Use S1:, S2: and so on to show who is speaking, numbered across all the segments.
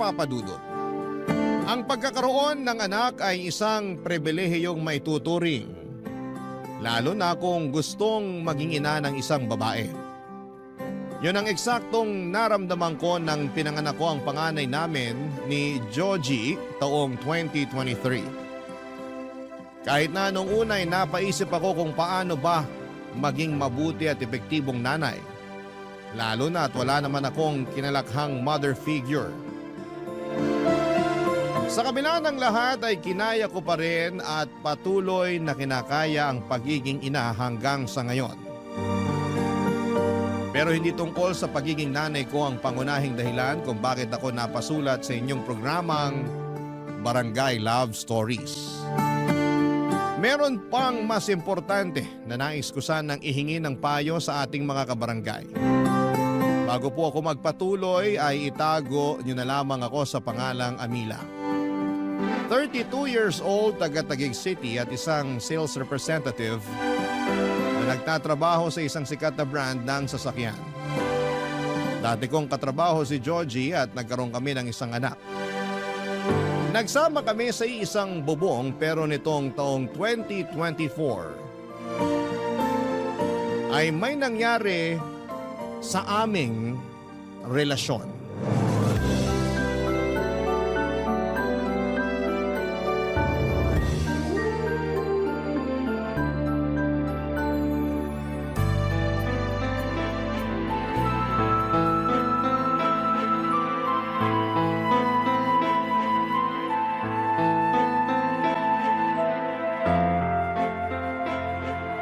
S1: Papa Dudut. Ang pagkakaroon ng anak ay isang pribilehiyong maituturing, lalo na kung gustong maging ina ng isang babae. Yun ang eksaktong naramdaman ko nang pinanganak ko ang panganay namin ni Joji taong 2023. Kahit na nung una ay napaisip ako kung paano ba maging mabuti at epektibong nanay. Lalo na at wala naman akong kinalakhang mother figure. Sa kabila ng lahat ay kinaya ko pa rin at patuloy na kinakaya ang pagiging ina hanggang sa ngayon. Pero hindi tungkol sa pagiging nanay ko ang pangunahing dahilan kung bakit ako napasulat sa inyong programang Barangay Love Stories. Meron pang mas importante na nais ko sanang ihingi ng payo sa ating mga kabarangay. Bago po ako magpatuloy ay itago niyo na lamang ako sa pangalang Amila. 32 years old, taga Taguig City at isang sales representative na nagtatrabaho sa isang sikat na brand ng sasakyan. Dati kong katrabaho si Georgie at nagkaroon kami ng isang anak. Nagsama kami sa isang bubong pero nitong taong 2024 ay may nangyari sa aming relasyon.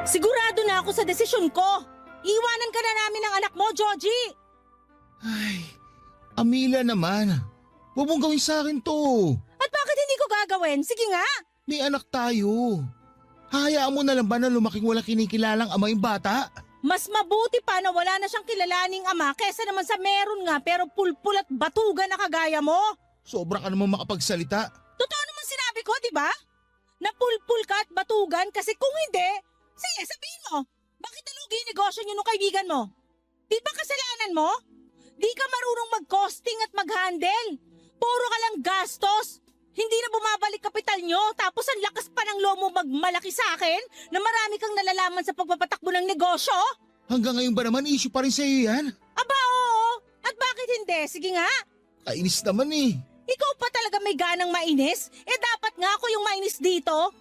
S2: Sigurado na ako sa desisyon ko. Iwanan ka na namin ng anak mo, Georgie.
S3: Ay, Amila naman. Huwag mong gawin sa akin to.
S2: At bakit hindi ko gagawin? Sige nga.
S3: May anak tayo. Hayaan mo na lang ba na lumaking walang kinikilalang ama yung bata?
S2: Mas mabuti pa na wala na siyang kilalaning ama kesa naman sa meron nga pero pulpul at batugan na kagaya mo.
S3: Sobra ka naman makapagsalita.
S2: Totoo naman sinabi ko, di ba? Na pulpul ka at batugan kasi kung hindi, sige sabihin mo, bakit nalugi yung negosyo niyo nung kaibigan mo? Di ba kasalanan mo? Di ka marunong mag-costing at mag-handle. Puro ka lang gastos. Hindi na bumabalik kapital nyo tapos ang lakas pa ng loob mo magmalaki sa akin na marami kang nalalaman sa pagpapatakbo ng negosyo?
S3: Hanggang ngayon ba naman issue pa rin sa'yo yan?
S2: Aba oo. At bakit hindi? Sige nga.
S3: Kainis naman eh.
S2: Ikaw pa talaga may ganang mainis? Dapat nga ako yung mainis dito.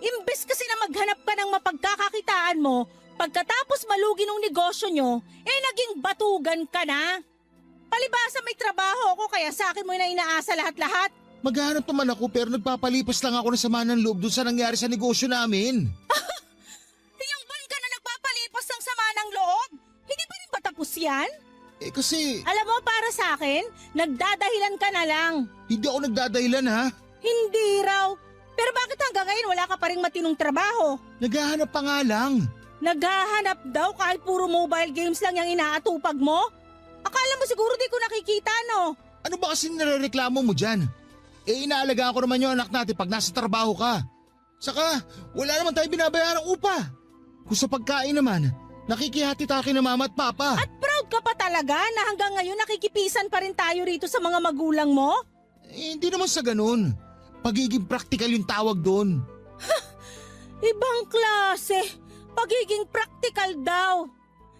S2: Imbes kasi na maghanap ka ng mapagkakakitaan mo, pagkatapos malugi ng negosyo nyo, naging batugan ka na. Palibasa may trabaho ako kaya sa akin mo na inaasa lahat-lahat.
S3: Maghanap naman ako pero nagpapalipas lang ako ng sama ng loob dun sa nangyari sa negosyo namin.
S2: Ilang buwan ka na nagpapalipas ng sama ng loob? Hindi pa rin ba tapos yan?
S3: Kasi
S2: Alam mo para sa akin, nagdadahilan ka na lang.
S3: hindi ako nagdadahilan ha.
S2: Hindi raw. Pero bakit hanggang ngayon wala ka pa rin matinong trabaho?
S3: Naghahanap pa nga lang.
S2: Naghahanap daw kahit puro mobile games lang yung inaatupag mo? Akala mo siguro di ko nakikita, no?
S3: Ano ba kasi nirereklamo mo dyan? Inaalagaan ko naman yung anak natin pag nasa trabaho ka. Saka, wala naman tayo binabayarang upa. Kung sa pagkain naman, nakikihati tayo kina mama at papa.
S2: At proud ka pa talaga na hanggang ngayon nakikipisan pa rin tayo rito sa mga magulang mo?
S3: Hindi naman sa ganun. Pagiging practical yung tawag doon.
S2: Ibang klase. Pagiging practical daw.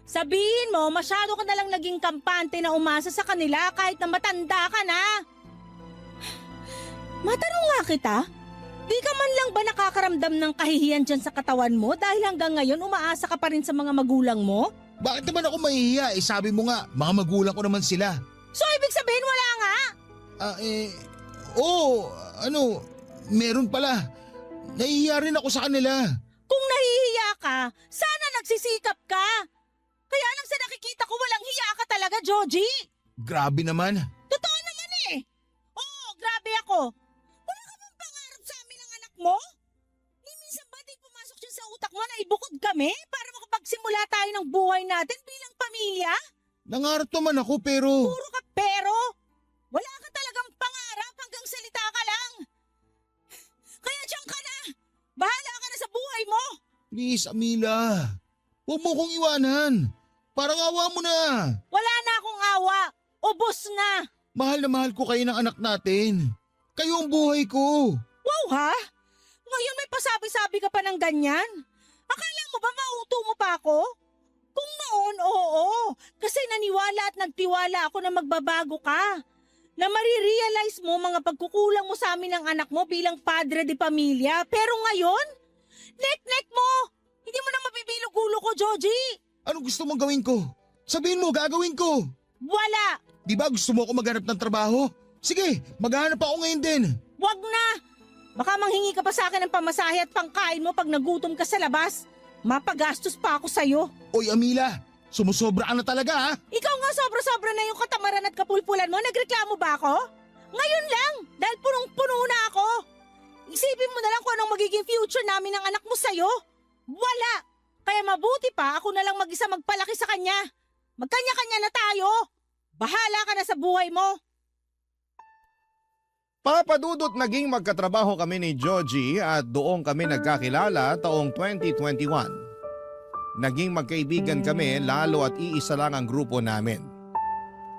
S2: Sabihin mo, masyado ka nalang naging kampante na umasa sa kanila kahit na matanda ka na. Matanong nga kita, di ka man lang ba nakakaramdam ng kahihiyan dyan sa katawan mo dahil hanggang ngayon umaasa ka pa rin sa mga magulang mo?
S3: Bakit naman ako mahihiya? Sabi mo nga, mga magulang ko naman sila.
S2: So ibig sabihin wala nga?
S3: Meron pala. Nahihiya rin ako sa kanila.
S2: Kung nahihiya ka, sana nagsisikap ka. Kaya lang sa nakikita ko walang hiya ka talaga, Georgie.
S3: Grabe naman.
S2: Totoo naman eh. Oo, grabe ako. Wala ka bang pangarap sa amin ng anak mo? Minsan ba di pumasok dyan sa utak mo na ibukod kami para makapagsimula tayo ng buhay natin bilang pamilya?
S3: Nangarap naman ako pero...
S2: Puro ka pero. Wala ka talagang pangarap hanggang salita ka lang. Kaya diyan ka na. Bahala ka na sa buhay mo.
S3: Please, Amila. Huwag mo kong iwanan. Parang awa mo na.
S2: Wala na akong awa. Ubos na.
S3: Mahal na mahal ko kayo ng anak natin. Kayo ang buhay ko.
S2: Wow ha? Ngayon may pasabi-sabi ka pa ng ganyan? Akala mo ba mauto mo pa ako? Kung noon, oo. Kasi naniwala at nagtiwala ako na magbabago ka. Na marirealize mo mga pagkukulang mo sa amin ng anak mo bilang padre de pamilya. Pero ngayon, nek-nek mo! Hindi mo na mabibilog ulo ko, Joji!
S3: Anong gusto mong gawin ko? Sabihin mo, gagawin ko.
S2: Wala!
S3: Di ba gusto mo ako maghanap ng trabaho? Sige, maghanap ako ngayon din.
S2: Wag na! Baka manghingi ka pa sa akin ng pamasahe at pangkain mo pag nagutom ka sa labas. Mapagastos pa ako sa'yo.
S3: Oy Amila, sumusobra ka na talaga ha?
S2: Ikaw nga sobra-sobra na yung katamaran at kapulpulan mo. Nagreklamo ba ako? Ngayon lang, dahil punong-puno na ako. Isipin mo na lang kung anong magiging future namin ng anak mo sa'yo. Wala! Kaya mabuti pa ako na lang mag-isa magpalaki sa kanya. Magkanya-kanya na tayo. Bahala ka na sa buhay mo.
S1: Papadudot naging magkatrabaho kami ni Joji at doon kami nagkakilala taong 2021. Naging magkaibigan kami lalo at iisa lang ang grupo namin.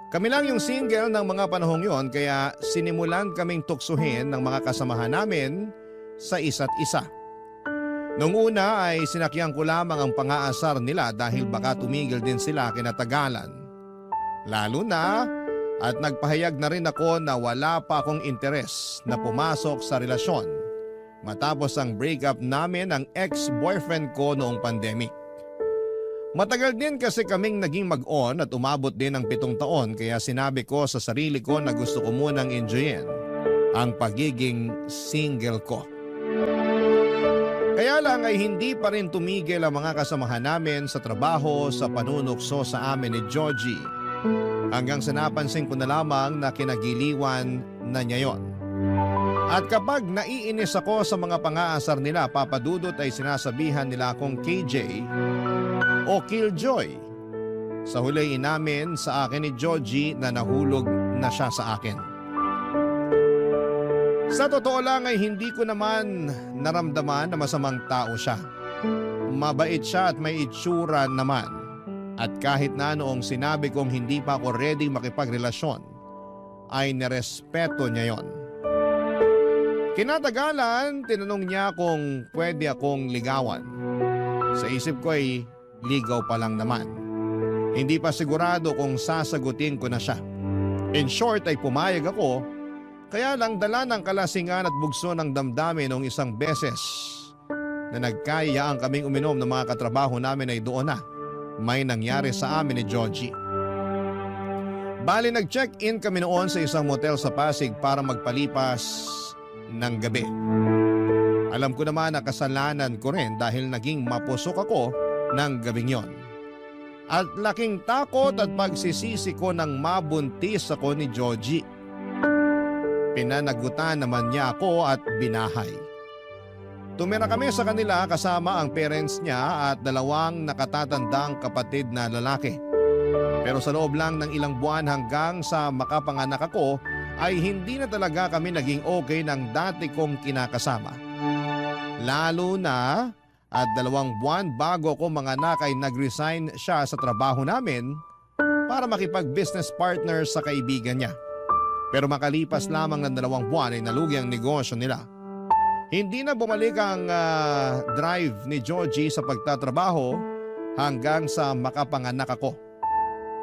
S1: Kami lang yung single ng mga panahong yon kaya sinimulan kaming tuksuhin ng mga kasamahan namin sa isa't isa. Noong una ay sinakyan ko lamang ang pang-aasar nila dahil baka tumigil din sila kinatagalan. Lalo na at nagpahayag na rin ako na wala pa akong interes na pumasok sa relasyon matapos ang breakup namin ng ex-boyfriend ko noong pandemic. Matagal din kasi kaming naging mag-on at umabot din ng 7 taon kaya sinabi ko sa sarili ko na gusto ko munang enjoyin ang pagiging single ko. Kaya lang ay hindi pa rin tumigil ang mga kasamahan namin sa trabaho sa panunukso sa amin ni Georgie. Hanggang sa napansin ko na lamang na kinagiliwan na niya yon. At kapag naiinis ako sa mga pang-aasar nila, papadudot ay sinasabihan nila akong KJ o Killjoy. Sa huli inamin sa akin ni Georgie na nahulog na siya sa akin. Sa totoo lang ay hindi ko naman naramdaman na masamang tao siya. Mabait siya at may itsura naman. At kahit na noong sinabi kong hindi pa ako ready makipagrelasyon, ay nirespeto niya yon. Kinatagalan, tinanong niya kung pwede akong ligawan. Sa isip ko ay ligaw pa lang naman. Hindi pa sigurado kung sasagutin ko na siya. In short ay pumayag ako, kaya lang dala ng kalasingan at bugso ng damdamin noong isang beses na nagkayaan kaming uminom ng mga katrabaho namin ay doon na may nangyari sa amin ni Georgie. Bali nag-check-in kami noon sa isang motel sa Pasig para magpalipas ng gabi. Alam ko naman na kasalanan ko rin dahil naging mapusok ako ng gabing yon. At laking takot at pagsisisi ko nang mabuntis ako ni Georgie. Pinanagutan naman niya ako at binahay. Tumira kami sa kanila kasama ang parents niya at 2 nakatatandang kapatid na lalaki. Pero sa loob lang ng ilang buwan hanggang sa makapanganak ako ay hindi na talaga kami naging okay ng dati kong kinakasama. Lalo na at 2 buwan bago ako manganak ay nag-resign siya sa trabaho namin para makipag-business partner sa kaibigan niya. Pero makalipas lamang ng 2 buwan ay nalugi ang negosyo nila. Hindi na bumalik ang drive ni Georgie sa pagtatrabaho hanggang sa makapanganak ako.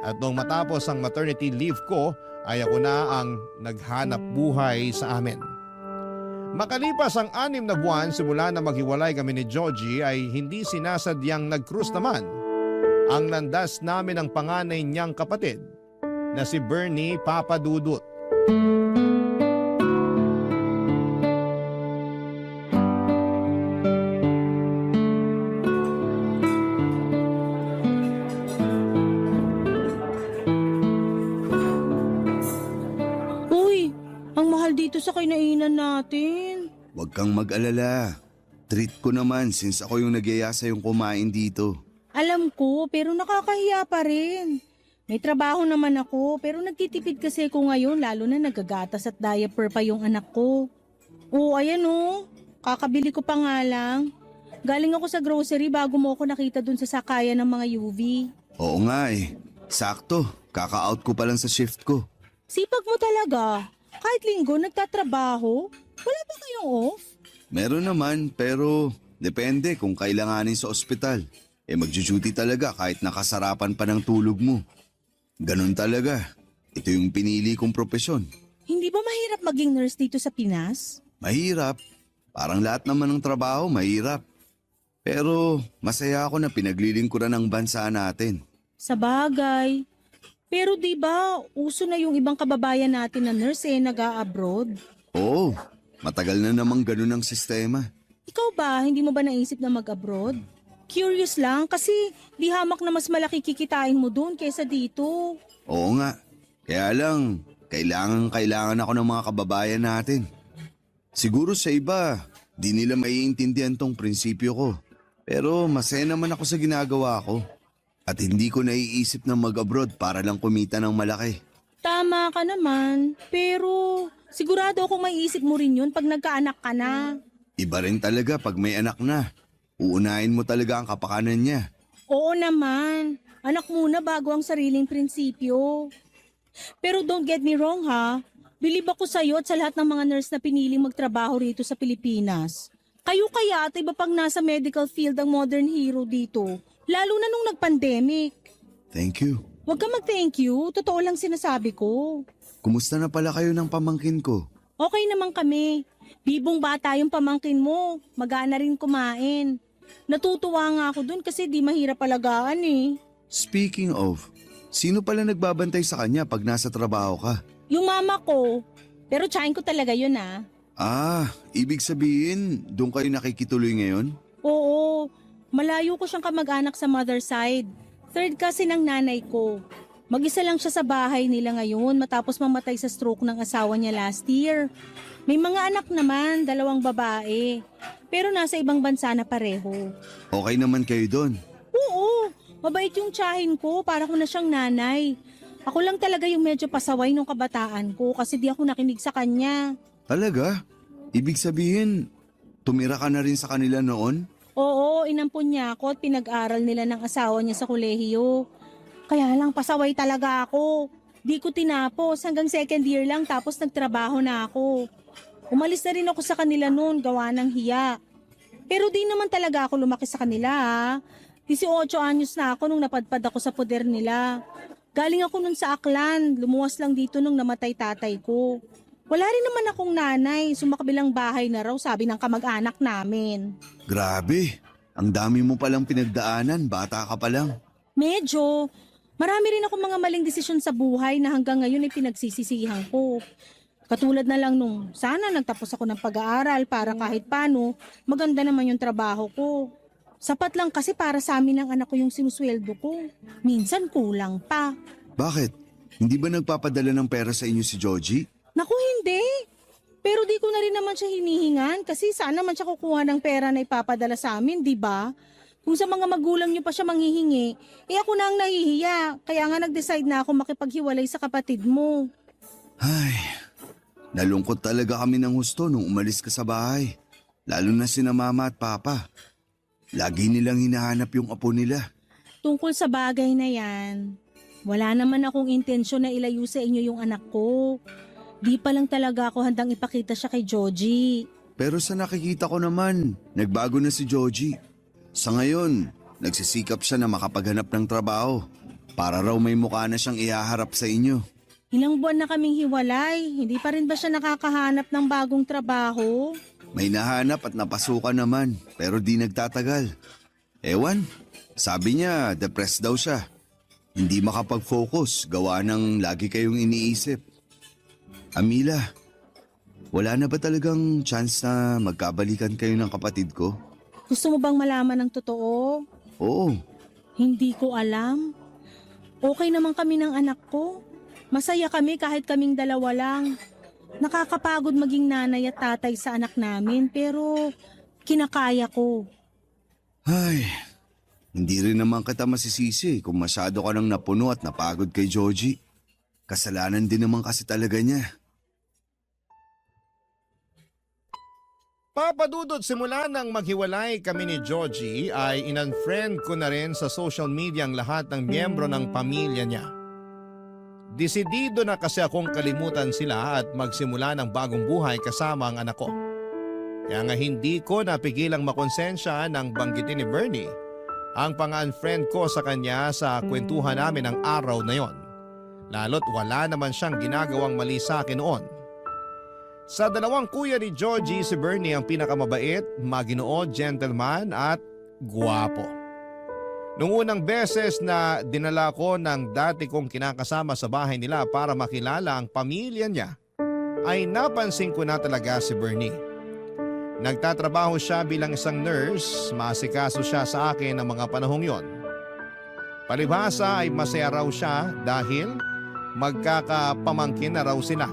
S1: At nung matapos ang maternity leave ko ay ako na ang naghanap buhay sa amin. Makalipas ang 6 na buwan simula na maghiwalay kami ni Georgie ay hindi sinasadyang nag-cruise naman ang landas namin ng panganay niyang kapatid na si Bernie Papadudut.
S2: Dito sa kinainan natin.
S4: Huwag kang mag-alala. Treat ko naman since ako yung nagyaya sa'yong kumain dito.
S2: Alam ko, pero nakakahiya pa rin. May trabaho naman ako, pero nagtitipid kasi ako ngayon lalo na nagagatas at diaper pa yung anak ko. Oo, ayan o. Kakabili ko pa nga lang. Galing ako sa grocery bago mo ako nakita dun sa sakayan ng mga UV.
S4: Oo nga eh. Sakto. Kaka-out ko pa lang sa shift ko.
S2: Sipag mo talaga. Kahit linggo nagtatrabaho. Wala ba kayong off?
S4: Meron naman, pero depende kung kailanganin sa ospital. Magjo-duty talaga kahit nakasarapan pa ng tulog mo. Ganun talaga. Ito yung pinili kong propesyon.
S2: Hindi ba mahirap maging nurse dito sa Pinas?
S4: Mahirap. Parang lahat naman ng trabaho, mahirap. Pero masaya ako na pinaglilingkuran ng bansa natin.
S2: Sa bagay. Pero di ba uso na yung ibang kababayan natin na nurse nag-a-abroad?
S4: Oo, matagal na namang ganun ang sistema.
S2: Ikaw ba, hindi mo ba naisip na mag-abroad? Curious lang kasi di hamak na mas malaki kikitain mo dun kaysa dito.
S4: Oo nga. Kaya lang, kailangan ako ng mga kababayan natin. Siguro sa iba, di nila maiintindihan tong prinsipyo ko. Pero masaya naman ako sa ginagawa ko. At hindi ko naiisip na mag-abroad para lang kumita ng malaki.
S2: Tama ka naman, pero sigurado akong maiisip mo rin yun pag nagkaanak ka na.
S4: Iba rin talaga pag may anak na. Uunahin mo talaga ang kapakanan niya.
S2: Oo naman, anak muna bago ang sariling prinsipyo. Pero don't get me wrong ha, bilib ako sa'yo at sa lahat ng mga nurse na piniling magtrabaho rito sa Pilipinas. Kayo kaya at iba pang nasa medical field ang modern hero dito, lalo na nung nag-pandemic.
S4: Thank you.
S2: Huwag ka mag-thank you, totoo lang sinasabi ko.
S4: Kumusta na pala kayo ng pamangkin ko?
S2: Okay naman kami. Bibong bata yung pamangkin mo, magana rin kumain. Natutuwa nga ako dun kasi di mahirap alagaan eh.
S4: Speaking of, sino pala nagbabantay sa kanya pag nasa trabaho ka?
S2: Yung mama ko, pero tsahin ko talaga yun ah.
S4: Ibig sabihin, doon kayo nakikituloy ngayon?
S2: Oo, malayo ko siyang kamag-anak sa mother side. Third kasi ng nanay ko. Mag-isa lang siya sa bahay nila ngayon matapos mamatay sa stroke ng asawa niya last year. May mga anak naman, 2 babae. Pero nasa ibang bansa na pareho.
S4: Okay naman kayo doon?
S2: Oo, mabait yung tsahin ko, para ko na siyang nanay. Ako lang talaga yung medyo pasaway nung kabataan ko kasi di ako nakinig sa kanya.
S4: Talaga? Ibig sabihin, tumira ka na rin sa kanila noon?
S2: Oo, inampun niya ako at pinag-aral nila ng asawa niya sa kolehiyo. Kaya lang pasaway talaga ako. Di ko tinapos hanggang second year lang tapos nagtrabaho na ako. Umalis na rin ako sa kanila noon gawa ng hiya. Pero di naman talaga ako lumaki sa kanila ha. 18 anyos na ako nung napadpad ako sa poder nila. Galing ako nun sa Aklan, lumuwas lang dito nung namatay tatay ko. Wala rin naman akong nanay, sumakabilang bahay na raw sabi ng kamag-anak namin.
S4: Grabe, ang dami mo palang pinagdaanan, bata ka pa lang.
S2: Medyo. Marami rin ako mga maling desisyon sa buhay na hanggang ngayon ay pinagsisisihan ko. Katulad na lang nung sana nagtapos ako ng pag-aaral para kahit paano maganda naman yung trabaho ko. Sapat lang kasi para sa amin ng anak ko yung sinusweldo ko. Minsan kulang pa.
S4: Bakit? Hindi ba nagpapadala ng pera sa inyo si Georgie?
S2: Naku, hindi. Pero di ko na rin naman siya hinihingan kasi saan naman siya kukuha ng pera na ipapadala sa amin, di ba? Kung sa mga magulang niyo pa siya manghihingi, ako na ang nahihiya. Kaya nga nag-decide na ako makipaghiwalay sa kapatid mo.
S4: Ay, nalungkot talaga kami ng husto nung umalis ka sa bahay. Lalo na sina mama at papa. Lagi nilang hinahanap yung apo nila.
S2: Tungkol sa bagay na yan, wala naman akong intensyon na ilayo sa inyo yung anak ko. Di pa lang talaga ako handang ipakita siya kay Georgie.
S4: Pero sa nakikita ko naman, nagbago na si Georgie. Sa ngayon, nagsisikap siya na makapaghanap ng trabaho. Para raw may mukha na siyang ihaharap sa inyo.
S2: Ilang buwan na kaming hiwalay, hindi pa rin ba siya nakakahanap ng bagong trabaho?
S4: May nahanap at napasukan naman, pero di nagtatagal. Ewan, sabi niya depressed daw siya. Hindi makapag-focus, gawa ng lagi kayong iniisip. Amila, wala na ba talagang chance na magkabalikan kayo ng kapatid ko?
S2: Gusto mo bang malaman ng totoo?
S4: Oo,
S2: Hindi ko alam. Okay naman kami ng anak ko. Masaya kami kahit kaming 2 lang. Nakakapagod maging nanay at tatay sa anak namin pero kinakaya ko.
S4: ay, hindi rin naman kita masisisi kung masyado ka nang napuno at napagod kay Georgie. Kasalanan din naman kasi talaga niya.
S1: Papadudod simula nang maghiwalay kami ni Georgie ay in-unfriend ko na rin sa social media ang lahat ng miyembro ng pamilya niya. Desidido na kasi akong kalimutan sila at magsimula ng bagong buhay kasama ang anak ko. Kaya nga hindi ko napigilang makonsensya nang banggitin ni Bernie ang pang-unfriend ko sa kanya sa kwentuhan namin ng araw na yon. Lalo't wala naman siyang ginagawang mali sa akin noon. Sa dalawang kuya ni Georgie, si Bernie ang pinakamabait, maginoo, gentleman at guwapo. Noong unang beses na dinala ko ng dati kong kinakasama sa bahay nila para makilala ang pamilya niya, ay napansin ko na talaga si Bernie. Nagtatrabaho siya bilang isang nurse, maasikaso siya sa akin ng mga panahong yon. Palibhasa ay masaya raw siya dahil magkakapamangkin na raw sila.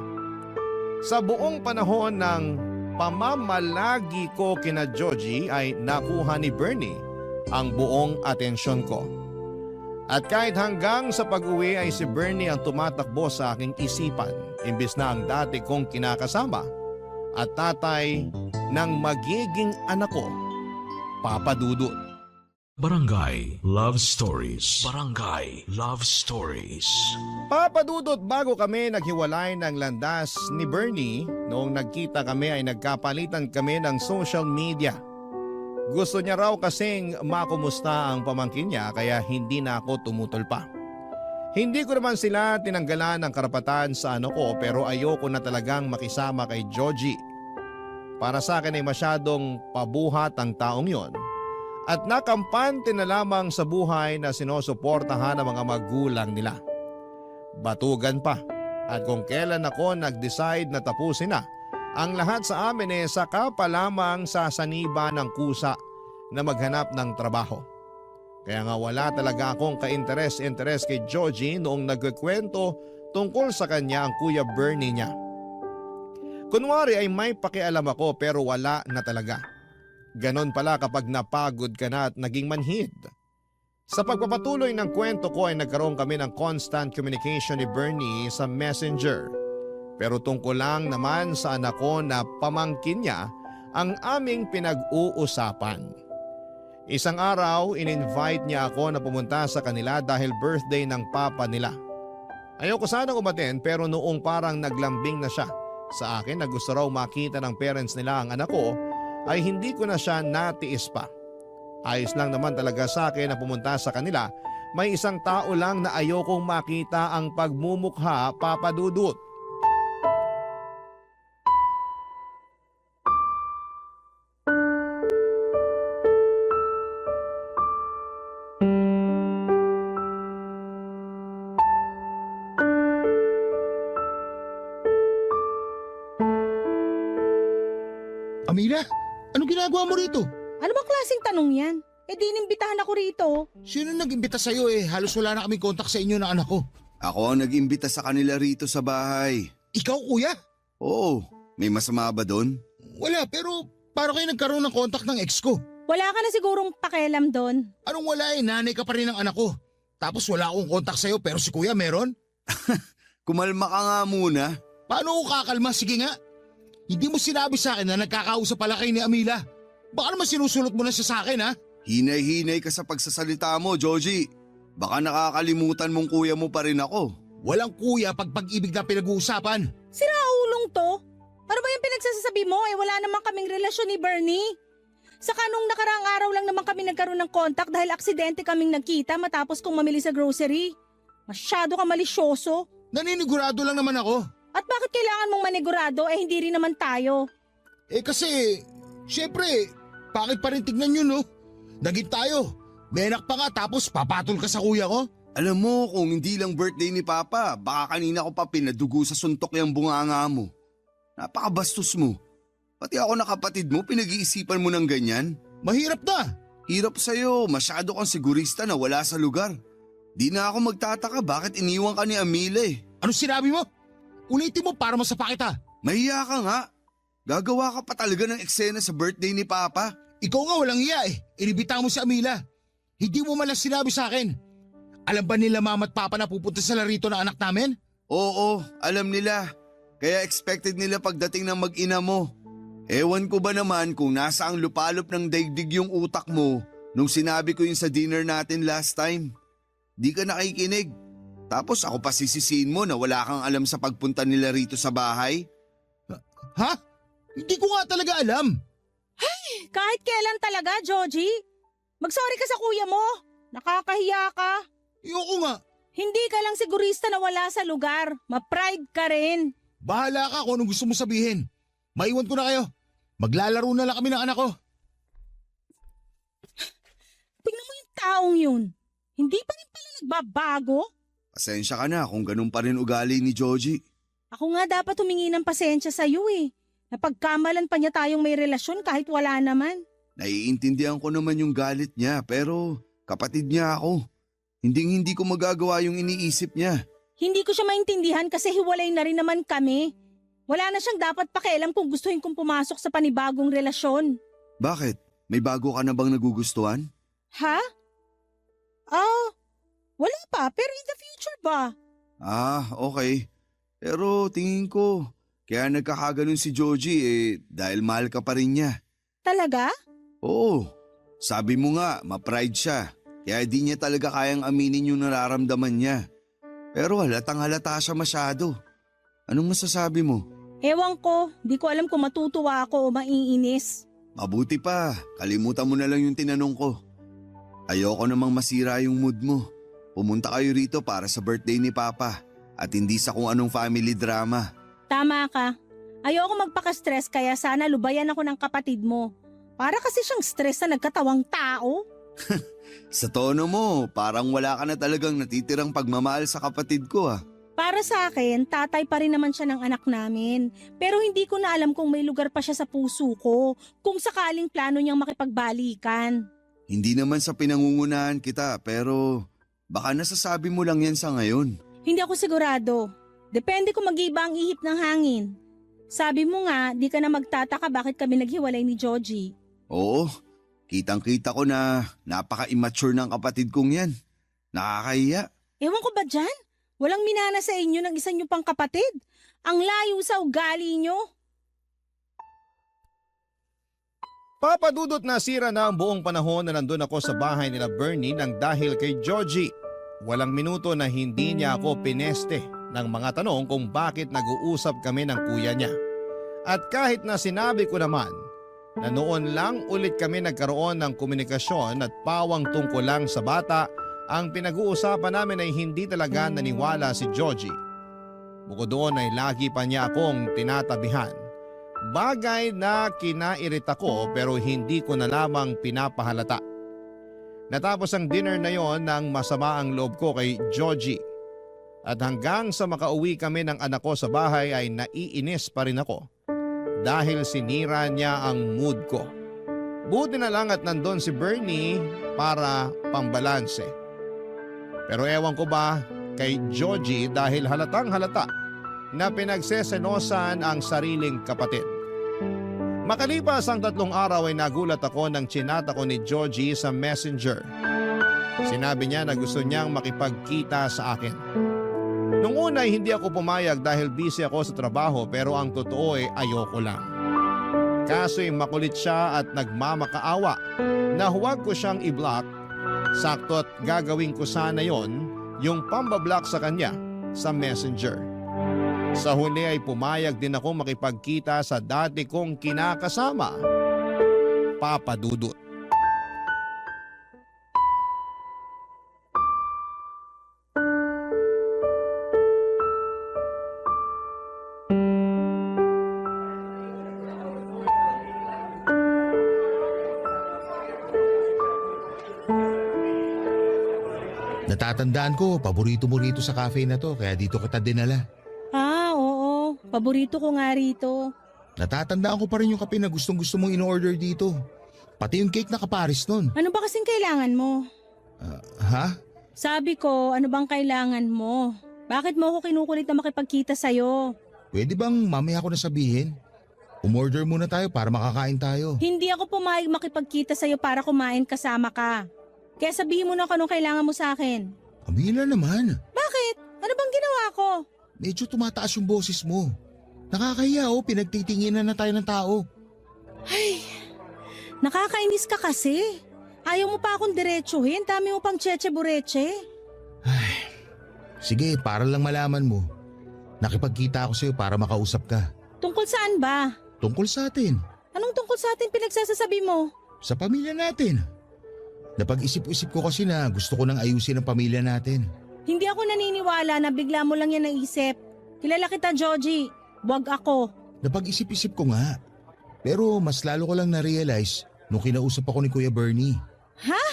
S1: Sa buong panahon ng pamamalagi ko kina Georgie ay nakuha ni Bernie ang buong atensyon ko. At kahit hanggang sa pag-uwi ay si Bernie ang tumatakbo sa aking isipan imbis na ang dati kong kinakasama at tatay ng magiging anak ko, Papa Dudut.
S5: Barangay Love Stories. Barangay Love Stories.
S1: Papa Dudut, bago kami naghiwalay ng landas ni Bernie, noong nagkita kami ay nagkapalitan kami ng social media. Gusto niya raw kasing makumusta ang pamangkin niya kaya hindi na ako tumutol pa. Hindi ko naman sila tinanggalan ng karapatan sa ano ko pero ayoko na talagang makisama kay Georgie. Para sa akin ay masyadong pabuhat ang taong yon at nakampante na lamang sa buhay na sinusuportahan ng mga magulang nila. Batugan pa at kung kailan ako nag-decide na tapusin na ang lahat sa amin saka pa lamang sasaniba ng kusa na maghanap ng trabaho. Kaya nga wala talaga akong ka-interes kay Georgie noong nagkikwento tungkol sa kanya ang Kuya Bernie niya. Kunwari ay may pakialam ako pero wala na talaga. Ganon pala kapag napagod ka na at naging manhid. Sa pagpapatuloy ng kwento ko ay nagkaroon kami ng constant communication ni Bernie sa Messenger. Pero tungkol lang naman sa anak ko na pamangkin niya ang aming pinag-uusapan. Isang araw, in-invite niya ako na pumunta sa kanila dahil birthday ng papa nila. Ayoko sanang umaten pero noong parang naglambing na siya sa akin na gusto raw makita ng parents nila ang anak ko, ay hindi ko na siya natiis pa. Ayos lang naman talaga sa akin na pumunta sa kanila. May isang tao lang na ayokong makita ang pagmumukha, Papa Dudut.
S3: Amira, anong ginagawa mo rito?
S2: Ano bang klaseng tanong yan? Eh di inimbitahan ako rito.
S3: Sino nag-imbita sa'yo Halos wala na kaming kontak sa inyo ng anak ko.
S4: Ako ang nag-imbita sa kanila rito sa bahay.
S3: Ikaw, kuya?
S4: Oo, may masama ba doon?
S3: Wala, pero paano kayo nagkaroon ng kontak ng ex ko?
S2: Wala ka na sigurong pakialam doon.
S3: Anong wala nanay ka pa rin ng anak ko. Tapos wala akong kontak sa'yo pero si kuya meron?
S4: Kumalma ka nga muna.
S3: Paano ako kakalma? Sige nga. Hindi mo sinabi sa akin na nagkakausap pala kayo ni Amila. Baka naman sinusulot mo na siya sa akin ha?
S4: Hinay-hinay ka sa pagsasalita mo, Georgie. Baka nakakalimutan mong kuya mo pa rin ako.
S3: Walang kuya pag pag-ibig na pinag-uusapan.
S2: Siraulong to. Ano ba yung pinagsasabi mo? Eh wala naman kaming relasyon ni Bernie. Saka nung nakaraang araw lang naman kami nagkaroon ng contact dahil aksidente kaming nagkita matapos kong mamili sa grocery. Masyado ka malisyoso.
S3: Naninigurado lang naman ako.
S2: At bakit kailangan mong manigurado eh hindi rin naman tayo?
S3: Kasi, syempre, bakit pa rin tignan yun no? Naging tayo. May anak pa nga tapos papatol ka sa kuya ko?
S4: Alam mo, kung hindi lang birthday ni Papa, baka kanina ko pa pinadugo sa suntok yung bunganga mo. Napakabastos mo. Pati ako na kapatid mo, pinag-iisipan mo ng ganyan?
S3: Mahirap na.
S4: Hirap sa'yo, masyado kang sigurista na wala sa lugar. Di na ako magtataka bakit iniwan ka ni Amila
S3: Ano sinabi mo? Ulitin mo para masapa kita.
S4: Mahiya ka nga. Gagawa ka pa talaga ng eksena sa birthday ni Papa.
S3: Ikaw nga walang iya Inibita mo si Amila. Hindi mo man lang sinabi sa akin. Alam ba nila mama at papa na pupunta sa larito ng anak namin?
S4: Oo, alam nila. Kaya expected nila pagdating ng mag-ina mo. Ewan ko ba naman kung nasa ang lupalop ng daigdig yung utak mo nung sinabi ko yun sa dinner natin last time. Di ka nakikinig. Tapos ako pa sisisihin mo na wala kang alam sa pagpunta nila rito sa bahay?
S3: Ha? Hindi ko nga talaga alam.
S2: Kahit kailan talaga, Joji. Mag-sorry ka sa kuya mo. Nakakahiya ka.
S3: Ayoko nga.
S2: Hindi ka lang sigurista na wala sa lugar. Ma-pride ka rin.
S3: Bahala ka kung anong gusto mo sabihin. Maiwan ko na kayo. Maglalaro na lang kami ng anak ko.
S2: Tingnan mo yung taong yun. Hindi pa rin pala nagbabago.
S4: Pasensya ka na kung ganun pa rin ugali ni Joji.
S2: Ako nga dapat humingi ng pasensya sa'yo eh. Napagkamalan pa niya tayong may relasyon kahit wala naman.
S4: Naiintindihan ko naman yung galit niya pero kapatid niya ako. Hindi ko magagawa yung iniisip niya.
S2: Hindi ko siya maintindihan kasi hiwalay na rin naman kami. Wala na siyang dapat pakialam kung gustuhin kong pumasok sa panibagong relasyon.
S4: Bakit? May bago ka na bang nagugustuhan?
S2: Ha? Wala pa, pero in the future ba?
S4: Okay. Pero tingin ko, kaya nagkakaganon si Joji dahil mahal ka pa rin niya.
S2: Talaga?
S4: Oo, sabi mo nga, ma-pride siya. Kaya di niya talaga kayang aminin yung nararamdaman niya. Pero halatang halata siya masyado. Anong masasabi mo?
S2: Ewan ko, di ko alam kung matutuwa ako o maiinis.
S4: Mabuti pa, kalimutan mo na lang yung tinanong ko. Ayoko namang masira yung mood mo. Pumunta kayo rito para sa birthday ni Papa at hindi sa kung anong family drama.
S2: Tama ka. Ayoko magpaka-stress kaya sana lubayan ako ng kapatid mo. Para kasi siyang stress na nagkatawang tao.
S4: Sa tono mo, parang wala ka na talagang natitirang pagmamahal sa kapatid ko ah.
S2: Para sa akin, tatay pa rin naman siya ng anak namin. Pero hindi ko na alam kung may lugar pa siya sa puso ko, kung sakaling plano niyang makipagbalikan.
S4: Hindi naman sa pinangungunahan kita pero baka nasasabi mo lang yan sa ngayon.
S2: Hindi ako sigurado. Depende kung mag-iba ang ihip ng hangin. Sabi mo nga, di ka na magtataka bakit kami naghiwalay ni Joji.
S4: Oo, kitang-kita ko na napaka-immature ng kapatid kong yan. Nakakahiya.
S2: Ewan ko ba dyan? Walang minana sa inyo ng isa niyo pang kapatid. Ang layo sa ugali niyo.
S1: Papadudot na sira na ang buong panahon na nandun ako sa bahay nila Bernie nang dahil kay Joji. Walang minuto na hindi niya ako pineste ng mga tanong kung bakit nag-uusap kami ng kuya niya. At kahit na sinabi ko naman na noon lang ulit kami nagkaroon ng komunikasyon at pawang tungkol lang sa bata, ang pinag-uusapan namin ay hindi talaga naniwala si Joji. Bukod doon ay lagi pa niya akong tinatabihan. Bagay na kinairita ko pero hindi ko na lamang pinapahalata. Natapos ang dinner na yon nang masama ang loob ko kay Joji. At hanggang sa makauwi kami ng anak ko sa bahay ay naiinis pa rin ako. Dahil sinira niya ang mood ko. Buti na lang at nandun si Bernie para pambalanse. Pero ewan ko ba kay Joji dahil halatang halata na pinagsesenosan ang sariling kapatid. Makalipas ang 3 araw ay nagulat ako nang chinata ko ni Joji sa messenger. Sinabi niya na gusto niyang makipagkita sa akin. Nung una ay hindi ako pumayag dahil busy ako sa trabaho pero ang totoo ay ayoko lang. Kaso'y makulit siya at nagmamakaawa na huwag ko siyang i-block. Sakto at gagawin ko sana yon yung pambablock sa kanya sa messenger. Sa huli ay pumayag din ako makipagkita sa dati kong kinakasama, Papa Dudut.
S3: Natatandaan ko, paborito mo rito sa cafe na to kaya dito kita dinala.
S2: Oo. Paborito ko nga rito.
S3: Natatandaan ko pa rin yung kape na gustong-gusto mong in-order dito. Pati yung cake na kaparis nun.
S2: Ano ba kasing kailangan mo?
S3: Ha?
S2: Sabi ko, ano bang kailangan mo? Bakit mo ako kinukulit na makipagkita sa'yo?
S3: Pwede bang mamaya ko na sabihin? Umorder muna tayo para makakain tayo.
S2: Hindi ako pumayag makipagkita sa'yo para kumain kasama ka. Kaya sabihin mo na kung anong kailangan mo sa akin.
S3: Camila naman.
S2: Bakit? Ano bang ginawa ko?
S3: Medyo tumataas yung boses mo. Nakakahiya pinagtitinginan na tayo ng tao.
S2: Ay, nakakainis ka kasi. Ayaw mo pa akong diretsuhin, dami mo pang cheche bureche.
S3: Ay, Sige, para lang malaman mo. Nakipagkita ako sa'yo para makausap ka.
S2: Tungkol saan ba?
S3: Tungkol sa atin,
S2: Anong tungkol sa atin pinagsasasabi mo?
S3: sa pamilya natin. Napag-isip-isip ko kasi na gusto ko nang ayusin ang pamilya natin.
S2: Hindi ako naniniwala na bigla mo lang yan naisip. Kilala kita, Joji. Wag ako.
S3: Napag-isip-isip ko nga. Pero mas lalo ko lang na-realize nung kinausap ako ni Kuya Bernie.
S2: Ha?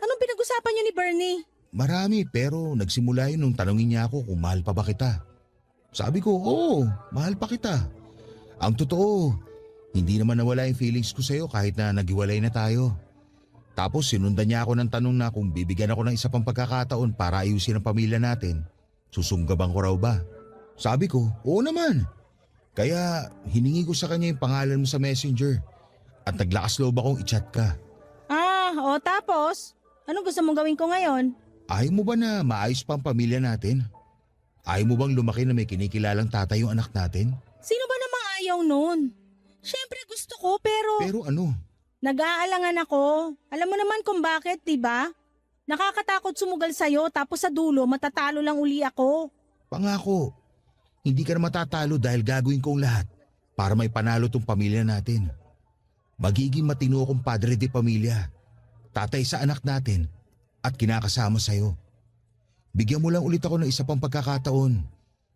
S2: Anong pinag-usapan niyo ni Bernie?
S3: Marami pero nagsimula yun nung tanungin niya ako kung mahal pa ba kita. Sabi ko, oo, mahal pa kita. Ang totoo, hindi naman nawala yung feelings ko sa'yo kahit na naghiwalay na tayo. Tapos sinundan niya ako ng tanong na kung bibigyan ako ng isa pang pagkakataon para ayusin ang pamilya natin, susunggaban ko raw ba? Sabi ko, oo naman. Kaya hiningi ko sa kanya yung pangalan mo sa messenger at naglakas loob akong i-chat ka.
S2: O tapos? Anong gusto mong gawin ko ngayon?
S3: Ayaw mo ba na maayos pa ang pamilya natin? Ayaw mo bang lumaki na may kinikilalang tatay yung anak natin?
S2: Sino ba namang ayaw nun? Siyempre gusto ko pero
S3: Pero ano?
S2: nag-aalangan ako. Alam mo naman kung bakit, di ba? Nakakatakot sumugal sa'yo tapos sa dulo matatalo lang uli ako.
S3: Pangako, hindi ka na matatalo dahil gagawin ko ang lahat para may panalo tong pamilya natin. Magiging matino akong padre de pamilya, tatay sa anak natin at kinakasama sa'yo. Bigyan mo lang ulit ako ng isa pang pagkakataon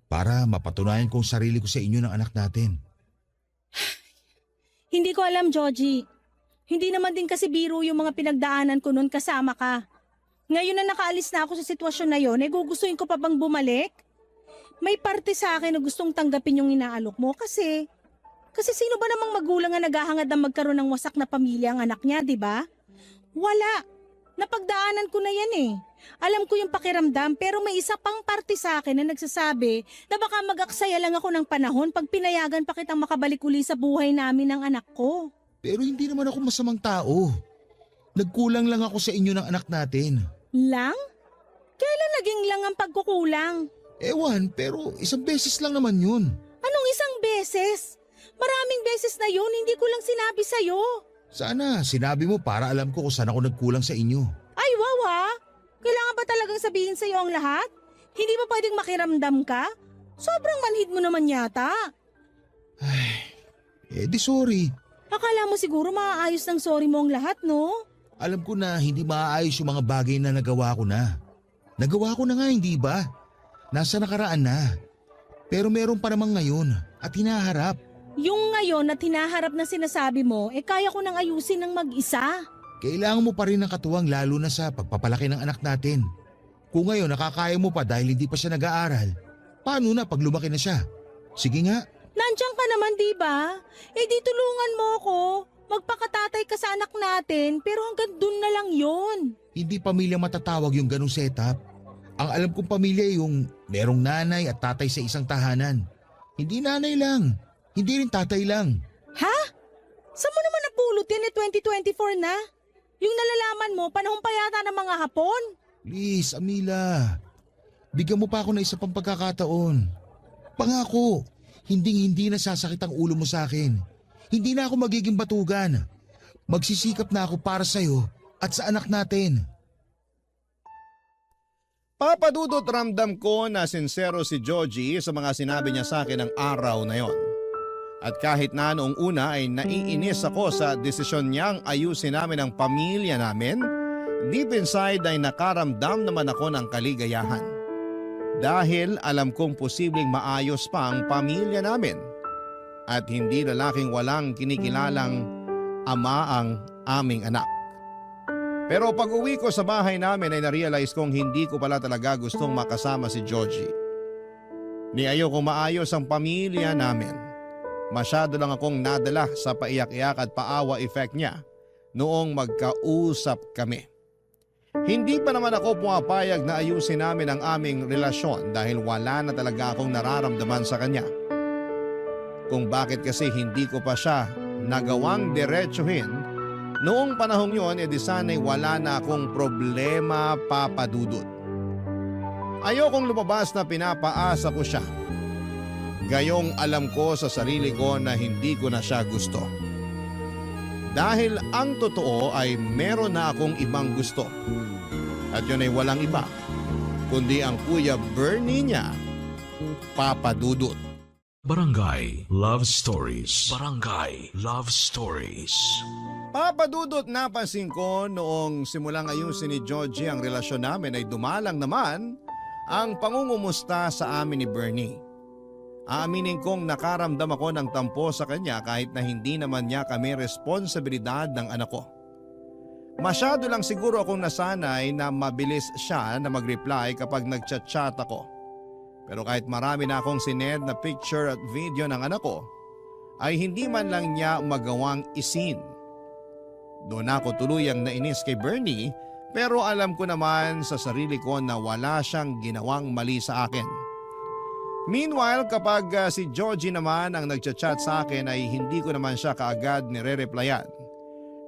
S3: para mapatunayan ko ang sarili ko sa inyo ng anak natin.
S2: Hindi ko alam, Joji. Hindi naman din kasi biro yung mga pinagdaanan ko noon kasama ka. Ngayon na nakaalis na ako sa sitwasyon na yon, gugustuhin ko pa bang bumalik? May parte sa akin na gustong tanggapin yung inaalok mo kasi sino ba namang magulang na naghahangad na magkaroon ng wasak na pamilya ang anak niya, di ba? Wala. Napagdaanan ko na yan eh. Alam ko yung pakiramdam pero may isa pang parte sa akin na nagsasabi na baka mag-aksaya lang ako ng panahon pag pinayagan pa kitang makabalik uli sa buhay namin ng anak ko.
S3: Pero hindi naman ako masamang tao. Nagkulang lang ako sa inyo ng anak natin.
S2: Lang? Kailan naging lang ang pagkukulang?
S3: Ewan, pero isang beses lang naman yun.
S2: Anong isang beses? Maraming beses na yun, hindi ko lang sinabi sa'yo.
S3: Sana sinabi mo para alam ko kung saan ako nagkulang sa inyo.
S2: Ay, wow ha? Kailangan ba talagang sabihin sa'yo ang lahat? Hindi ba pwedeng makiramdam ka? Sobrang manhid mo naman yata.
S3: Di sorry.
S2: Akala mo siguro maaayos ng sorry mo ang lahat, no?
S3: Alam ko na hindi maaayos yung mga bagay na nagawa ko na. Nagawa ko na nga, hindi ba? Nasa nakaraan na. Pero meron pa namang ngayon at hinaharap.
S2: Yung ngayon at hinaharap na sinasabi mo, kaya ko nang ayusin ng mag-isa.
S3: Kailangan mo pa rin ng katuwang lalo na sa pagpapalaki ng anak natin. Kung ngayon nakakaya mo pa dahil hindi pa siya nag-aaral, paano na pag lumaki na siya? Sige nga.
S2: Nandiyan ka naman, di ba? Di tulungan mo ako. Magpakatatay ka sa anak natin, pero hanggang dun na lang yon.
S3: Hindi pamilya matatawag yung ganong setup. Ang alam kong pamilya yung merong nanay at tatay sa isang tahanan. Hindi nanay lang. Hindi rin tatay lang.
S2: Ha? Saan mo naman napulot yan 2024 na? Yung nalalaman mo, panahon pa yata ng mga Hapon.
S3: Please, Amila. Bigyan mo pa ako ng isa pang pagkakataon. Pangako, hindi na sasakit ang ulo mo sa akin. Hindi na ako magiging batugan. Magsisikap na ako para sa'yo at sa anak natin.
S1: Papadudot ramdam ko na sincero si Joji sa mga sinabi niya sa akin ng araw na yon. At kahit na noong una ay naiinis ako sa desisyon niyang ayusin namin ang pamilya namin, deep inside ay nakaramdam naman ako ng kaligayahan. Dahil alam kong posibleng maayos pa ang pamilya namin at hindi lalaking walang kinikilalang ama ang aming anak. Pero pag uwi ko sa bahay namin ay narealize kong hindi ko pala talaga gustong makasama si Georgie. Ni ayokong maayos ang pamilya namin. Masyado lang akong nadala sa paiyak-iyak at paawa effect niya noong magkausap kami. Hindi pa naman ako pumapayag na ayusin namin ang aming relasyon dahil wala na talaga akong nararamdaman sa kanya. Kung bakit kasi hindi ko pa siya nagawang diretsuhin noong panahong yon di sana'y wala na akong problema, papadudot. Ayokong lumabas na pinapaasa ko siya. Gayong alam ko sa sarili ko na hindi ko na siya gusto. Dahil ang totoo ay meron na akong ibang gusto. At yun ay walang iba kundi ang Kuya Bernie niya, Papa Dudut.
S5: Barangay Love Stories. Barangay Love Stories.
S1: Papa Dudut, napansin ko noong simulang ayusin ni Georgie ang relasyon namin ay dumalang naman ang pangungumusta sa amin ni Bernie. Aaminin kong nakaramdam ako ng tampo sa kanya kahit na hindi naman niya kami responsibilidad ng anak ko. Masyado lang siguro akong nasanay na mabilis siya na mag-reply kapag nagchat-chat ako. Pero kahit marami na akong sinend na picture at video ng anak ko, ay hindi man lang niya magawang isin. Doon ako tuluyang nainis kay Bernie, pero alam ko naman sa sarili ko na wala siyang ginawang mali sa akin. Meanwhile, kapag si Georgie naman ang nagchat-chat sa akin ay hindi ko naman siya kaagad nire-replyan.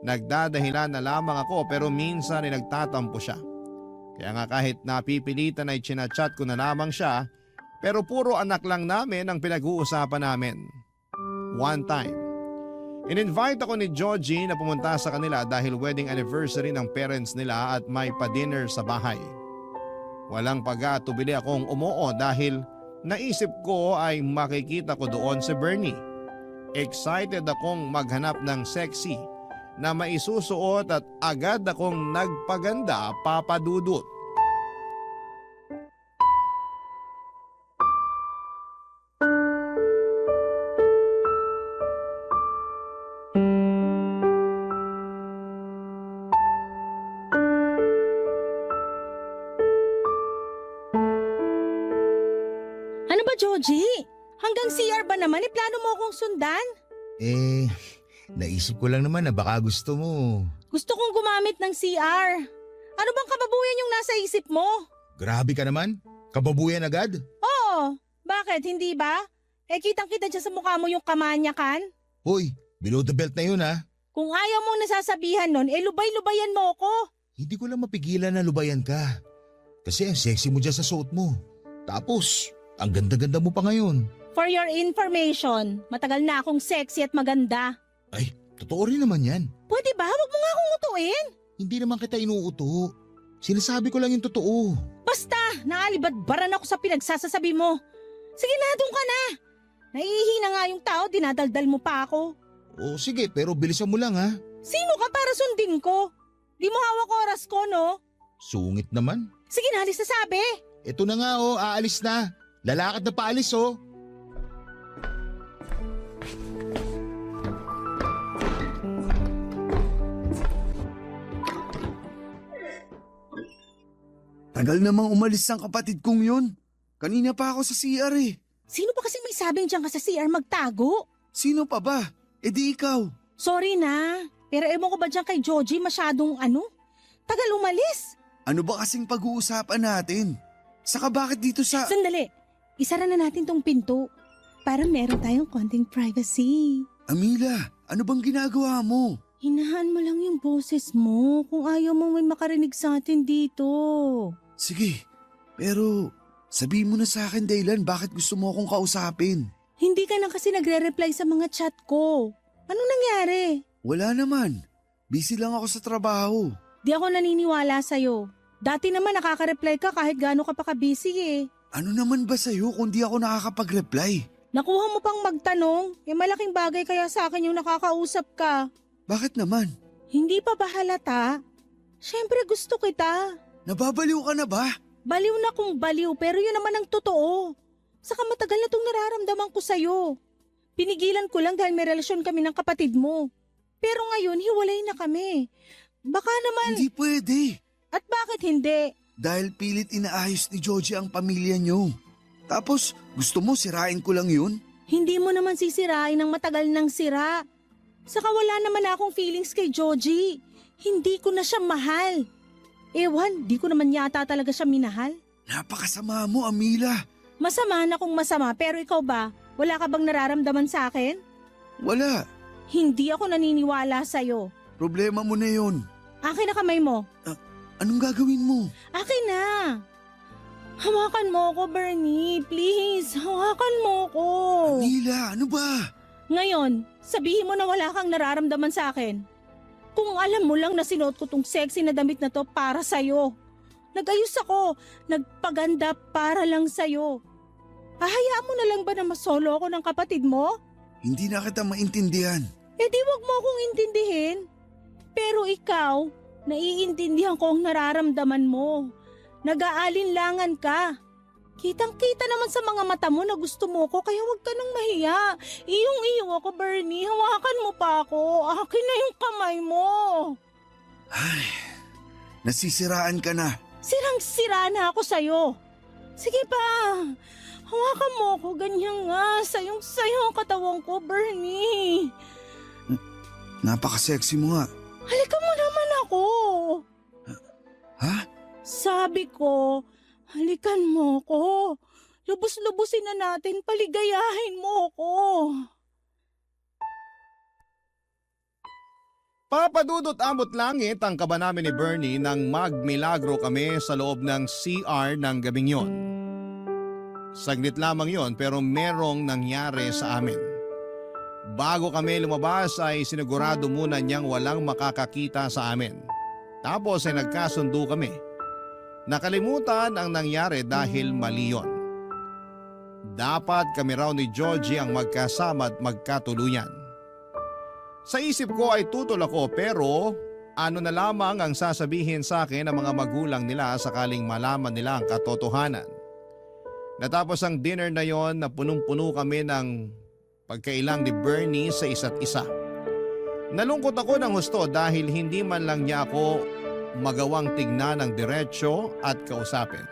S1: Nagdadahilan na lamang ako pero minsan ay nagtatampo siya. Kaya nga kahit napipilitan ay chinachat ko na lamang siya, pero puro anak lang namin ang pinag-uusapan namin. One time, in-invite ako ni Georgie na pumunta sa kanila dahil wedding anniversary ng parents nila at may pa-dinner sa bahay. Walang pag-atubili akong umuo dahil naisip ko ay makikita ko doon si Bernie. Excited akong maghanap ng sexy na maisusuot at agad akong nagpaganda, Papa Dudut.
S2: Ano ba, Georgie? Hanggang CR ba naman? Plano mo akong sundan?
S3: Naisip ko lang naman na baka gusto mo.
S2: Gusto kong gumamit ng CR. Ano bang kababuyan yung nasa isip mo?
S3: Grabe ka naman. Kababuyan agad.
S2: Oo. Bakit? Hindi ba? Kitang-kita dyan sa mukha mo yung kamanyakan.
S3: Hoy, below the belt na yun ha.
S2: Kung ayaw mong nasasabihan nun, lubay-lubayan mo ko.
S3: Hindi ko lang mapigilan na lubayan ka. Kasi ang sexy mo dyan sa suot mo. Tapos, ang ganda-ganda mo pa ngayon.
S2: For your information, matagal na akong sexy at maganda.
S3: Ay, totoo rin naman yan.
S2: Pwede ba? Huwag mo nga akong utuin.
S3: Hindi naman kita inuuto. Sinasabi ko lang yung totoo.
S2: Basta, naalibadbaran ako sa pinagsasasabi mo. Sige na, doon ka na. Naihihina nga yung tao, dinadaldal mo pa ako.
S3: O sige, pero bilisan mo lang ha.
S2: Sino ka para sundin ko? Di mo hawak oras ko, no?
S3: Sungit naman.
S2: Sige na, alis na sabi.
S3: Ito na nga oh, aalis na. Lalakad na paalis oh.
S4: Tagal namang umalis ang kapatid kong yun. Kanina pa ako sa CR eh.
S2: Sino pa kasi may sabing dyan ka sa CR magtago?
S4: Sino pa ba? E di ikaw.
S2: Sorry na, pero ewan ko ba dyan kay Georgie masyadong tagal umalis.
S4: Ano ba kasing pag-uusapan natin? Saka bakit dito sa...
S2: Sandali, isara na natin tong pinto para meron tayong konting privacy.
S4: Amila, ano bang ginagawa mo?
S2: Hinahan mo lang yung boses mo kung ayaw mo may makarinig sa atin dito.
S4: Sige, pero sabihin mo na sa akin dahilan bakit gusto mo akong kausapin.
S2: Hindi ka na kasi nagre-reply sa mga chat ko. Anong nangyari?
S4: Wala naman. Busy lang ako sa trabaho.
S2: Di ako naniniwala sa'yo. Dati naman nakaka-reply ka kahit gaano ka pa ka-busy eh.
S4: Ano naman ba sa'yo kung di ako nakakapag-reply?
S2: Nakuha mo pang magtanong, malaking bagay kaya sa akin yung nakakausap ka.
S4: Bakit naman?
S2: Hindi pa ba halata? Siyempre gusto kita.
S4: Nababaliw ka na ba?
S2: Baliw na kung baliw pero yun naman ang totoo. Saka matagal na itong nararamdaman ko sa'yo. Pinigilan ko lang dahil may relasyon kami ng kapatid mo. Pero ngayon hiwalay na kami. Baka naman...
S4: Hindi pwede.
S2: At bakit hindi?
S4: Dahil pilit inaayos ni Georgie ang pamilya niyo. Tapos gusto mo sirain ko lang yun?
S2: Hindi mo naman sisirain ng matagal ng sira. Saka wala naman akong feelings kay Georgie. Hindi ko na siya mahal. Ewan, di ko naman yata talaga siya minahal.
S4: Napakasama mo, Amila.
S2: Masama na kung masama pero ikaw ba? Wala ka bang nararamdaman sa akin?
S4: Wala.
S2: Hindi ako naniniwala sa'yo.
S4: Problema mo na yun.
S2: Akin na kamay mo.
S4: Anong gagawin mo?
S2: Akin na. Hawakan mo ako, Bernie. Please, hawakan mo ako.
S4: Amila, ano ba?
S2: Ngayon, sabihin mo na wala kang nararamdaman sa akin. Kung alam mo lang na sinuot ko tong sexy na damit na to para sa'yo. Nag-ayos ako. Nagpaganda para lang sa'yo. Hahayaan mo na lang ba na masolo ako ng kapatid mo?
S4: Hindi na kita maintindihan.
S2: Eh di wag mo akong intindihin. Pero ikaw, naiintindihan ko ang nararamdaman mo. Nag-aalinlangan ka. Kitang-kita naman sa mga mata mo na gusto mo ko kaya wag ka nang mahiya. Iyong-iyo ako, Bernie. Hawakan mo pa ako. Akin na yung kamay mo.
S4: Ay, nasisiraan ka na.
S2: Sirang-sira na ako sa'yo. Sige pa. Hawakan mo ako. Ganyan nga. Sayong-sayo ang katawan ko, Bernie.
S4: Napaka-sexy mo nga.
S2: Halika mo naman ako.
S4: Ha?
S2: Sabi ko, halikan mo ko. Lubos-lubusin na natin, paligayahin mo ko.
S1: Papadudot amot langit ang kaba namin ni Bernie nang magmilagro kami sa loob ng CR ng gabing yon. Saglit lamang yon pero merong nangyari sa amin. Bago kami lumabas ay sinigurado muna niyang walang makakakita sa amin. Tapos ay nagkasundo kami. Nakalimutan ang nangyari dahil mali yun. Dapat kami raw ni Georgie ang magkasama at magkatuluyan. Sa isip ko ay tutol ako pero ano na lamang ang sasabihin sa akin ng mga magulang nila sakaling malaman nila ang katotohanan. Natapos ang dinner na yon na punong-puno kami ng pagkailang ni Bernie sa isa't isa. Nalungkot ako ng husto dahil hindi man lang niya ako magawang tignan ng diretsyo at kausapin.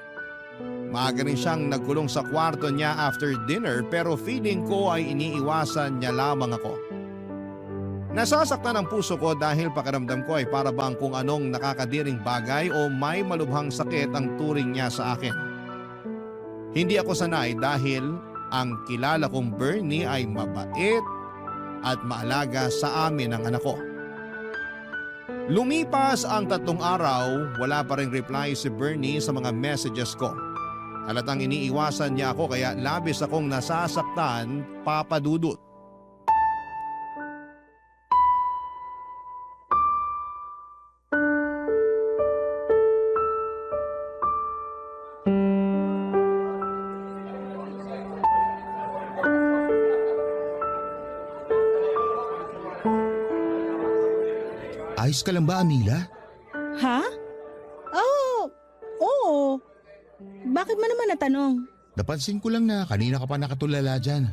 S1: Maaga rin siyang nagkulong sa kwarto niya after dinner pero feeling ko ay iniiwasan niya lamang ako. Nasasaktan ang puso ko dahil pakiramdam ko ay para bang kung anong nakakadiring bagay o may malubhang sakit ang turing niya sa akin. Hindi ako sanay dahil ang kilala kong Bernie ay mabait at maalaga sa amin ang anak ko. Lumipas ang 3 araw, wala pa ring reply si Bernie sa mga messages ko. Halatang iniiwasan niya ako kaya labis akong nasasaktan, papadudot.
S3: Ayos ka lang ba, Amila?
S2: Ha? Oo. Bakit mo naman natanong?
S3: Napansin ko lang na kanina ka pa nakatulala dyan.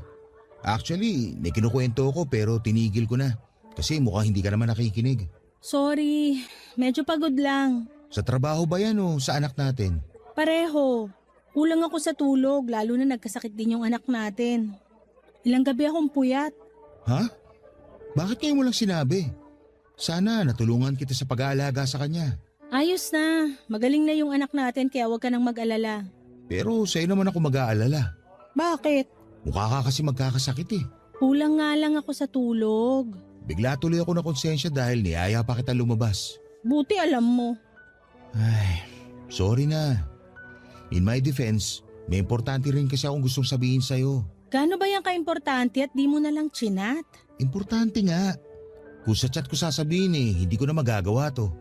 S3: Actually, may kinukwento ko pero tinigil ko na. Kasi mukhang hindi ka naman nakikinig.
S2: Sorry, medyo pagod lang.
S3: Sa trabaho ba yan o sa anak natin?
S2: Pareho. Kulang ako sa tulog lalo na nagkasakit din yung anak natin. Ilang gabi akong puyat.
S3: Ha? Bakit ngayon mo lang sinabi? Sana natulungan kita sa pag-aalaga sa kanya.
S2: Ayos na. Magaling na yung anak natin kaya huwag ka nang mag-alala.
S3: Pero sa'yo naman ako mag-aalala.
S2: Bakit?
S3: Mukha ka kasi magkakasakit eh.
S2: Kulang nga lang ako sa tulog.
S3: Bigla tuloy ako na konsensya dahil niyaya pa kita lumabas.
S2: Buti alam mo.
S3: Ay, sorry na. In my defense, may importante rin kasi akong gustong sabihin sa'yo.
S2: Gaano ba yan ka-importante at di mo na lang chinat?
S3: Importante nga. Kung sa chat ko sasabihin hindi ko na magagawa to.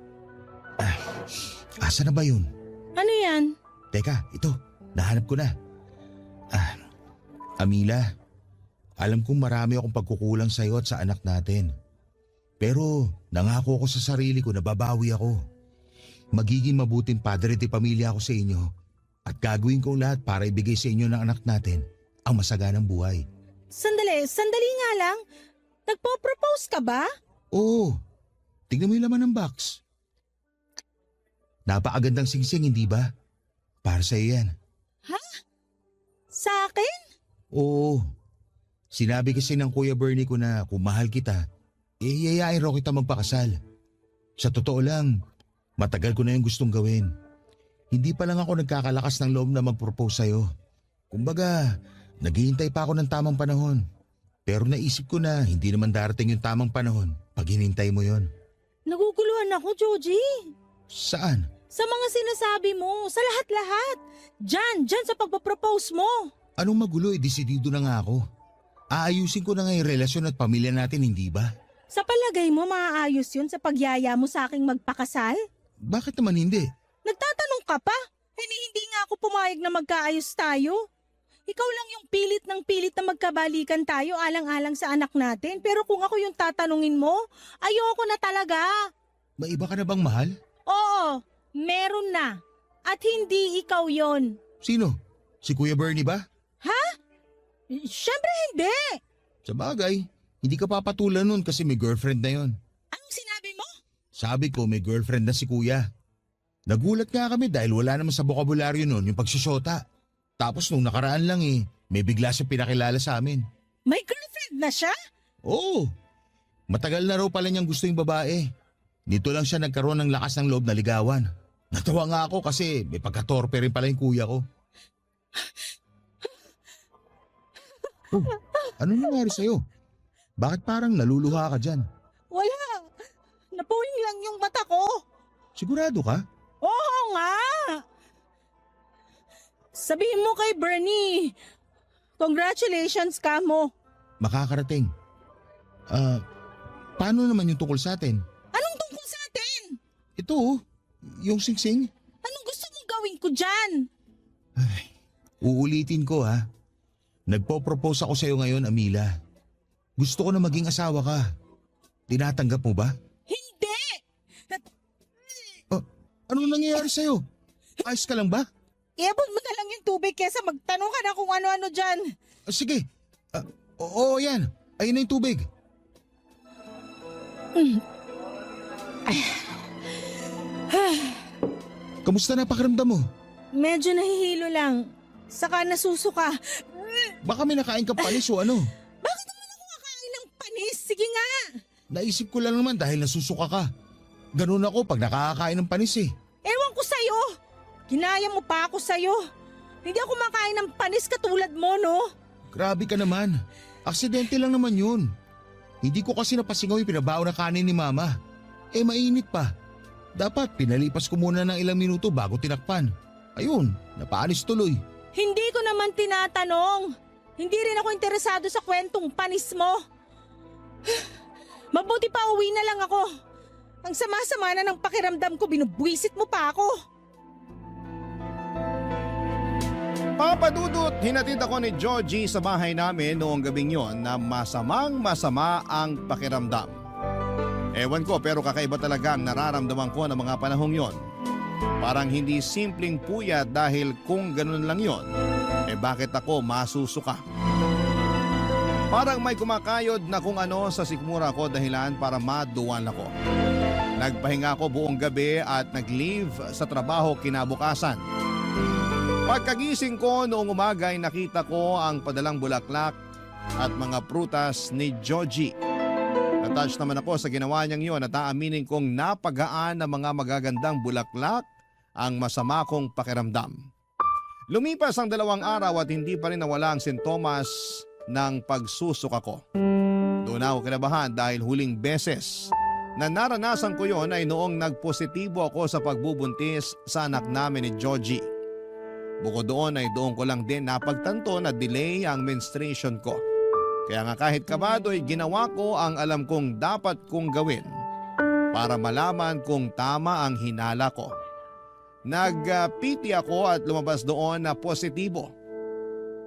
S3: Asa na ba yun?
S2: Ano yan?
S3: Teka, ito. Nahanap ko na. Amila, alam kong marami akong pagkukulang sa'yo at sa anak natin. Pero nangako ko sa sarili ko na babawi ako. Magiging mabuting padre de pamilya ako sa inyo at gagawin ko lahat para ibigay sa inyo ng anak natin ang masaganang buhay.
S2: Sandali nga lang. Nagpo-propose ka ba?
S3: Oo, tignan mo yung laman ng box. Napakagandang singsing, hindi ba? Para sa'yo yan.
S2: Ha? Sa akin?
S3: Oo. Sinabi kasi ng Kuya Bernie ko na kung mahal kita, yayain raw kita magpakasal. Sa totoo lang, matagal ko na yung gustong gawin. Hindi pa lang ako nagkakalakas ng loob na mag-propose sa'yo. Kumbaga, naghihintay pa ako ng tamang panahon. Pero naisip ko na hindi naman darating yung tamang panahon pag hinintay mo yon.
S2: Naguguluhan ako, Joji.
S3: Saan?
S2: Sa mga sinasabi mo, sa lahat-lahat. Diyan sa pagpapropose mo.
S3: Anong magulo, desidido na nga ako. Aayusin ko na nga yung relasyon at pamilya natin, hindi ba?
S2: Sa palagay mo, maaayos yun sa pagyaya mo sa aking magpakasal?
S3: Bakit naman hindi?
S2: Nagtatanong ka pa? Hindi nga ako pumayag na magkaayos tayo. Ikaw lang yung pilit ng pilit na magkabalikan tayo alang-alang sa anak natin. Pero kung ako yung tatanungin mo, ayoko na talaga.
S3: May iba ka na bang mahal?
S2: Oo, meron na. At hindi ikaw yon.
S3: Sino? Si Kuya Bernie ba?
S2: Siyempre hindi.
S3: Sa bagay, hindi ka papatulan nun kasi may girlfriend na yon.
S2: Anong sinabi mo?
S3: Sabi ko may girlfriend na si Kuya. Nagulat nga kami dahil wala naman sa bokabularyo nun yung pagsusyota. Tapos nung nakaraan lang may bigla siya pinakilala sa amin.
S2: May girlfriend na siya?
S3: Oo, matagal na raw pala niyang gusto yung babae. Dito lang siya nagkaroon ng lakas ng loob na ligawan. Natawa nga ako kasi may pagkatorpe rin pala yung kuya ko. Oh, ano nangyari sa'yo? Bakit parang naluluha ka dyan?
S2: Wala. Napuwing lang yung mata ko.
S3: Sigurado ka?
S2: Oo nga. Sabihin mo kay Bernie, congratulations ka mo.
S3: Makakarating. Paano naman yung tungkol sa atin?
S2: Anong tungkol sa atin?
S3: Ito, yung singsing.
S2: Anong gusto mong gawin ko dyan?
S3: Uulitin ko ha. Nagpo-propose ako sa'yo ngayon, Amila. Gusto ko na maging asawa ka. Tinatanggap mo ba?
S2: Hindi!
S3: Ano nangyayari sa'yo? Ayos ka lang ba?
S2: Iabot mo na lang yung tubig kesa magtanong ka na kung ano-ano dyan.
S3: Sige. Oo, yan. Ayun na yung tubig. Kamusta na pakiramdam mo?
S2: Medyo nahihilo lang. Saka nasusuka.
S3: Baka may nakain ka panis o ano?
S2: Bakit naman ako kakain ng panis? Sige nga!
S3: Naisip ko lang naman dahil nasusuka ka. Ganun ako pag nakakakain ng panis eh.
S2: Ewan ko sa'yo! Ginaya mo pa ako sa'yo. Hindi ako makain ng panis katulad mo, no?
S3: Grabe ka naman. Aksidente lang naman yun. Hindi ko kasi napasingaw yung pinabaon na kanin ni Mama. Mainit pa. Dapat pinalipas ko muna ng ilang minuto bago tinakpan. Ayun, napaalis tuloy.
S2: Hindi ko naman tinatanong. Hindi rin ako interesado sa kwentong panis mo. Mabuti pa uwi na lang ako. Ang sama-sama na ng pakiramdam ko, binubwisit mo pa ako.
S1: Papa Dudut, hinatid ako ni Georgie sa bahay namin noong gabing yon na masamang-masama ang pakiramdam. Ewan ko pero kakaiba talaga ang nararamdaman ko ng mga panahong yon. Parang hindi simpleng puyat dahil kung ganun lang yon, bakit ako masusuka? Parang may kumakayod na kung ano sa sikmura ko dahilan para maduwan ako. Nagpahinga ako buong gabi at nag-leave sa trabaho kinabukasan. Pagkagising ko noong umaga ay nakita ko ang padalang bulaklak at mga prutas ni Georgie. Natouch naman ako sa ginawa niyang yun at aaminin kong napagaan ng mga magagandang bulaklak ang masama kong pakiramdam. Lumipas ang 2 araw at hindi pa rin nawala ang sintomas ng pagsusuka ko. Doon ako kinabahan dahil huling beses na naranasan ko yon ay noong nagpositibo ako sa pagbubuntis sa anak namin ni Georgie. Bukod doon ay doon ko lang din napagtanto na delay ang menstruation ko. Kaya nga kahit kabado ay ginawa ko ang alam kong dapat kong gawin para malaman kung tama ang hinala ko. Nag-PT ako at lumabas doon na positibo.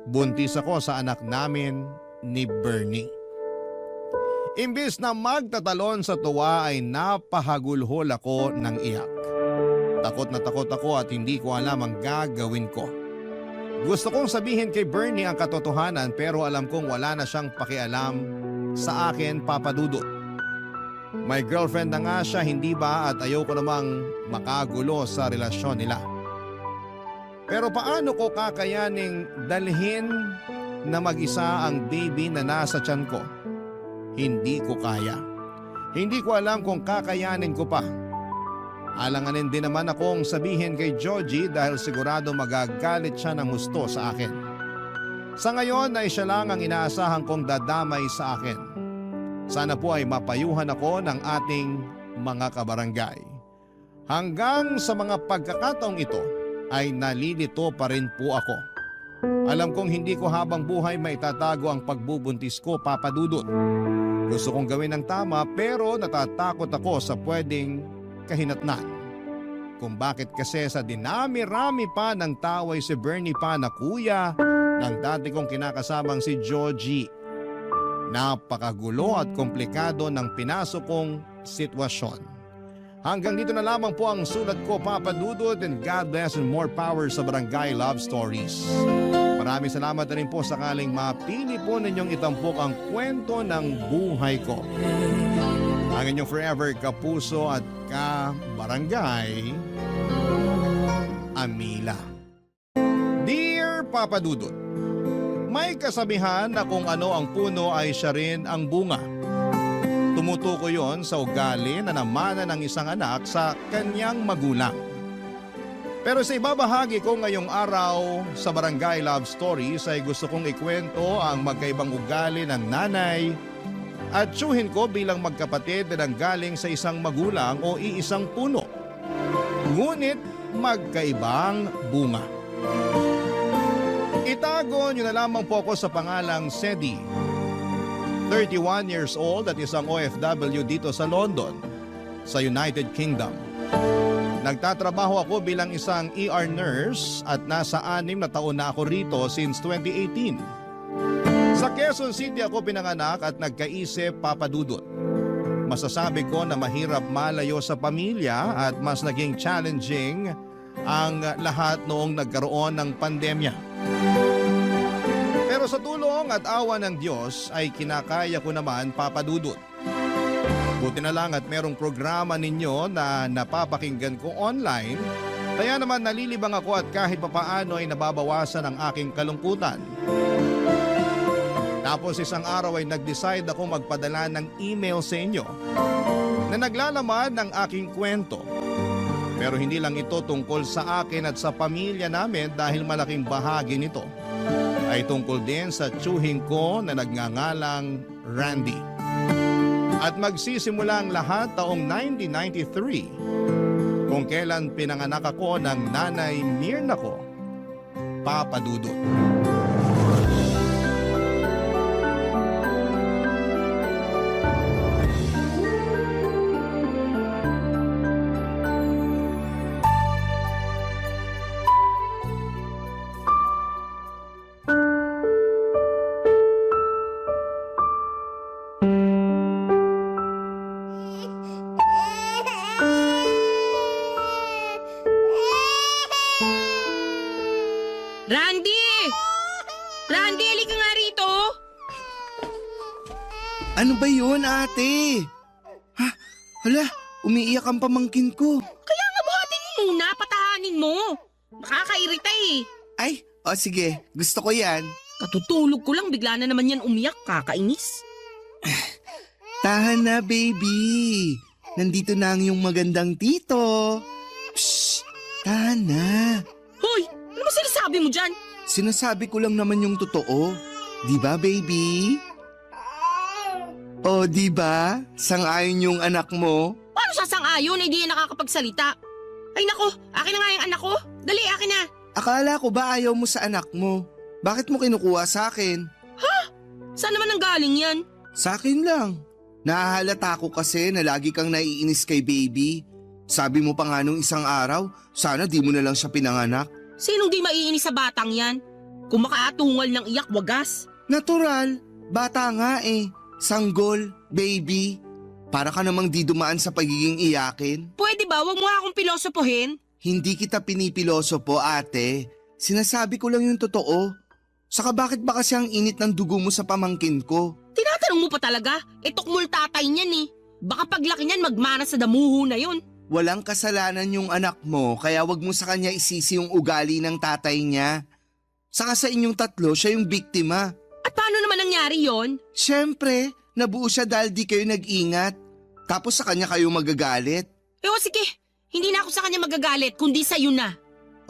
S1: Buntis ako sa anak namin ni Bernie. Imbis na magtatalon sa tuwa ay napahagulhol ako ng iyak. Takot na takot ako at hindi ko alam ang gagawin ko. Gusto kong sabihin kay Bernie ang katotohanan pero alam kong wala na siyang pakialam sa akin, Papa Dudut. May girlfriend na nga siya, hindi ba, at ayaw ko namang makagulo sa relasyon nila. Pero paano ko kakayaning dalhin na mag-isa ang baby na nasa tiyan ko? Hindi ko kaya. Hindi ko alam kung kakayanin ko pa. Alanganin din naman akong sabihin kay Georgie dahil sigurado magagalit siya ng husto sa akin. Sa ngayon ay siya lang ang inaasahan kong dadamay sa akin. Sana po ay mapayuhan ako ng ating mga kabarangay. Hanggang sa mga pagkakataong ito ay nalilito pa rin po ako. Alam kong hindi ko habang buhay maitatago ang pagbubuntis ko, Papa Dudut. Gusto kong gawin ang tama pero natatakot ako sa pwedeng kahinatnan. kung bakit kasi sa dinami-rami pa ng taway si Bernie pa na kuya ng dati kong kinakasamang si Georgie. Napakagulo at komplikado ng pinasok kong sitwasyon. Hanggang dito na lamang po ang sulat ko, Papa Dudut, and God bless and more power sa Barangay Love Stories. Maraming salamat na rin po sakaling mapili po ninyong itampok ang kwento ng buhay ko. Ang inyong forever kapuso at ka-barangay, Amila. Dear Papa Dudut, may kasabihan na kung ano ang puno ay siya rin ang bunga. Tumutukoy yon sa ugali na namana ng isang anak sa kanyang magulang. Pero sa ibabahagi ko ngayong araw sa Barangay Love Stories ay gusto kong ikwento ang magkaibang ugali ng nanay at tiyuhin ko bilang magkapatid na nanggaling sa isang magulang o iisang puno. Ngunit magkaibang bunga. Itago niyo na lamang po ako sa pangalang Sedi. 31 years old at isang OFW dito sa London, sa United Kingdom. Nagtatrabaho ako bilang isang ER nurse at nasa 6 na taon na ako rito since 2018. Sa Quezon City ako pinanganak at nagkaisip, Papa Dudut. Masasabi ko na mahirap malayo sa pamilya at mas naging challenging ang lahat noong nagkaroon ng pandemya. Pero sa tulong at awa ng Diyos ay kinakaya ko naman, Papa Dudut. Buti na lang at merong programa ninyo na napapakinggan ko online, kaya naman nalilibang ako at kahit papaano ay nababawasan ang aking kalungkutan. Tapos isang araw ay nag-decide ako magpadala ng email sa inyo na naglalaman ng aking kwento. Pero hindi lang ito tungkol sa akin at sa pamilya namin dahil malaking bahagi nito ay tungkol din sa tiyuhin ko na nagngangalang Randy. At magsisimula ang lahat taong 1993 kung kailan pinanganak ako ng nanay Mirna ko, Papa Dudut.
S2: Randy! Randy, halika nga rito!
S4: Ano ba yun, ate? Ha? Hala, umiiyak ang pamangkin ko.
S2: Kaya nga buhatin mo muna, patahanin mo. Nakakairita eh.
S4: Ay, sige, gusto ko yan.
S2: Katutulog ko lang, bigla na naman yan umiyak, kakainis.
S4: Tahan na, baby. Nandito na ang iyong magandang tito. Psst, tahan na.
S2: Hoy, ano ba sinasabi mo dyan?
S4: Sinasabi ko lang naman yung totoo. Di ba, baby? O, di ba? Sang-ayon yung anak mo.
S2: Paano sasang-ayon na hindi yan nakakapagsalita? Ay nako, akin na nga yung anak ko. Dali, akin na.
S4: Akala ko ba ayaw mo sa anak mo? Bakit mo kinukuha sa akin?
S2: Saan naman ang galing yan?
S4: Sa akin lang. Nahahalata ko kasi na lagi kang naiinis kay baby. Sabi mo pa nga nung isang araw, sana di mo na lang siya pinanganak.
S2: Sinong di maiinis sa batang yan? Kung makaatungal ng iyak, wagas.
S4: Natural, bata nga eh. Sanggol, baby. Para ka namang di dumaan sa pagiging iyakin.
S2: Pwede ba, wag mo akong pilosopohin?
S4: Hindi kita pinipilosopo, ate. Sinasabi ko lang yung totoo. Saka bakit ba kasi ang init ng dugo mo sa pamangkin ko?
S2: Tinatanong mo pa talaga? Tukmol tatay niyan eh. Baka paglaki niyan magmana sa damuho na yun.
S4: Walang kasalanan yung anak mo, kaya wag mo sa kanya isisi yung ugali ng tatay niya. Saka sa inyong tatlo, siya yung biktima.
S2: At paano naman nangyari yon?
S4: Siyempre, nabuo siya dahil di kayo nag-ingat. Tapos sa kanya kayo magagalit.
S2: Sige, hindi na ako sa kanya magagalit, kundi sa'yo na.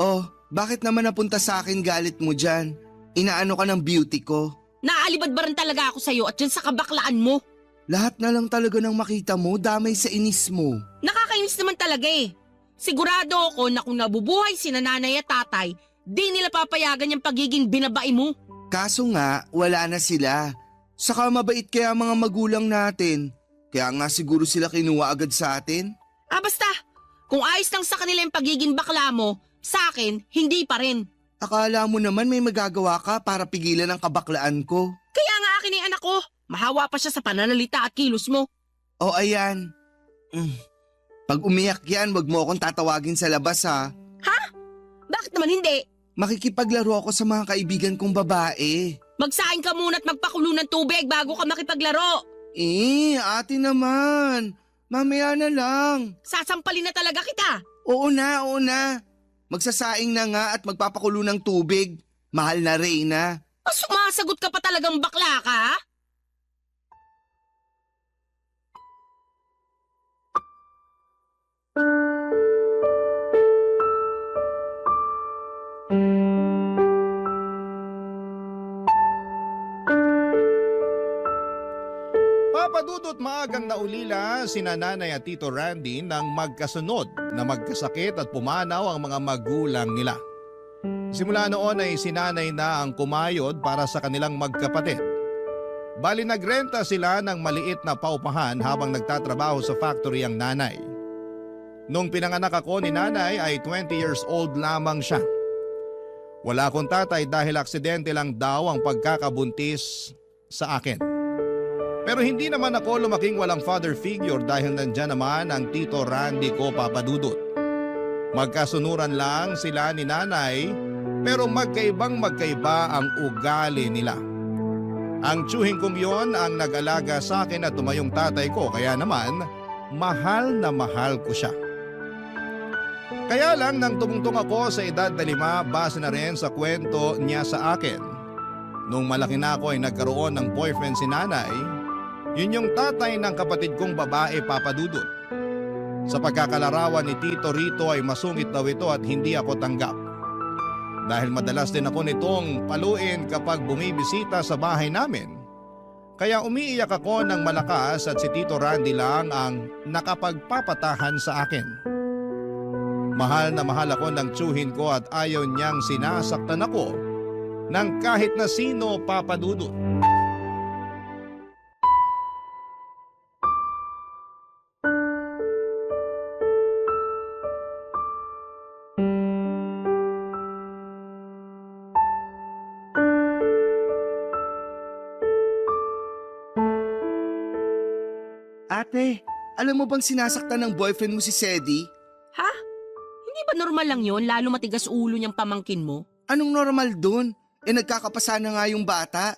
S4: Oh, bakit naman napunta sa akin galit mo dyan? Inaano ka ng beauty ko?
S2: Naalibadbaran talaga ako sa'yo at dyan sa kabaklaan mo.
S4: Lahat na lang talaga ng makita mo, damay sa inis mo.
S2: Nakakainis naman talaga eh. Sigurado ako na kung nabubuhay si nanay at tatay, di nila papayagan yung pagiging binabae mo.
S4: Kaso nga, wala na sila. Saka mabait kaya mga magulang natin. Kaya nga siguro sila kinuha agad sa atin.
S2: Basta,
S6: Kung ayos lang sa kanila yung pagiging bakla mo, sa akin, hindi pa rin.
S4: Akala mo naman may magagawa ka para pigilan ang kabaklaan ko.
S6: Kaya nga akin yung anak ko. Mahawa pa siya sa pananalita at kilos mo.
S4: O ayan. Pag umiyak yan, wag mo akong tatawagin sa labas ha.
S6: Bakit naman hindi?
S4: Makikipaglaro ako sa mga kaibigan kong babae.
S6: Magsaing ka muna at magpakulo ng tubig bago ka makipaglaro.
S4: Ate naman. Mamaya na lang.
S6: Sasampalin na talaga kita.
S4: Oo na. Magsasaing na nga at magpapakulo ng tubig. Mahal na Reyna.
S6: Sumasagot ka pa talagang bakla ka, ha?
S1: Papadudot maagang naulila sina Nanay at Tito Randy nang magkasunod na magkasakit at pumanaw ang mga magulang nila. Simula noon ay si Nanay na ang kumayod para sa kanilang magkapatid. Bali nagrenta sila ng maliit na paupahan habang nagtatrabaho sa factory ang nanay. Nung pinanganak ako ni Nanay ay 20 years old lamang siya. Wala akong tatay dahil aksidente lang daw ang pagkakabuntis sa akin. Pero hindi naman ako lumaking walang father figure dahil nandyan naman ang Tito Randy ko, Papadudot. Magkasunuran lang sila ni Nanay pero magkaiba ang ugali nila. Ang tiyuhin kong yon ang nag-alaga sa akin at tumayong tatay ko kaya naman mahal na mahal ko siya. Kaya lang nang tumungtong ako sa edad na 5 base na rin sa kwento niya sa akin. Nung malaki na ako ay nagkaroon ng boyfriend si Nanay. Yun yung tatay ng kapatid kong babae, Papadudot. Sa pagkakalarawan ni Tito rito ay masungit daw ito at hindi ako tanggap. Dahil madalas din ako nitong paluin kapag bumibisita sa bahay namin. Kaya umiiyak ako ng malakas at si Tito Randy lang ang nakapagpapatahan sa akin. Mahal na mahal ako ng tiyuhin ko at ayaw niyang sinasaktan ako ng kahit na sino, Papadudot.
S4: Ate, alam mo bang sinasaktan ng boyfriend mo si Sedi?
S6: Ha? Hindi ba normal lang yon lalo matigas ulo niyang pamangkin mo?
S4: Anong normal dun? Nagkakapasa na nga yung bata.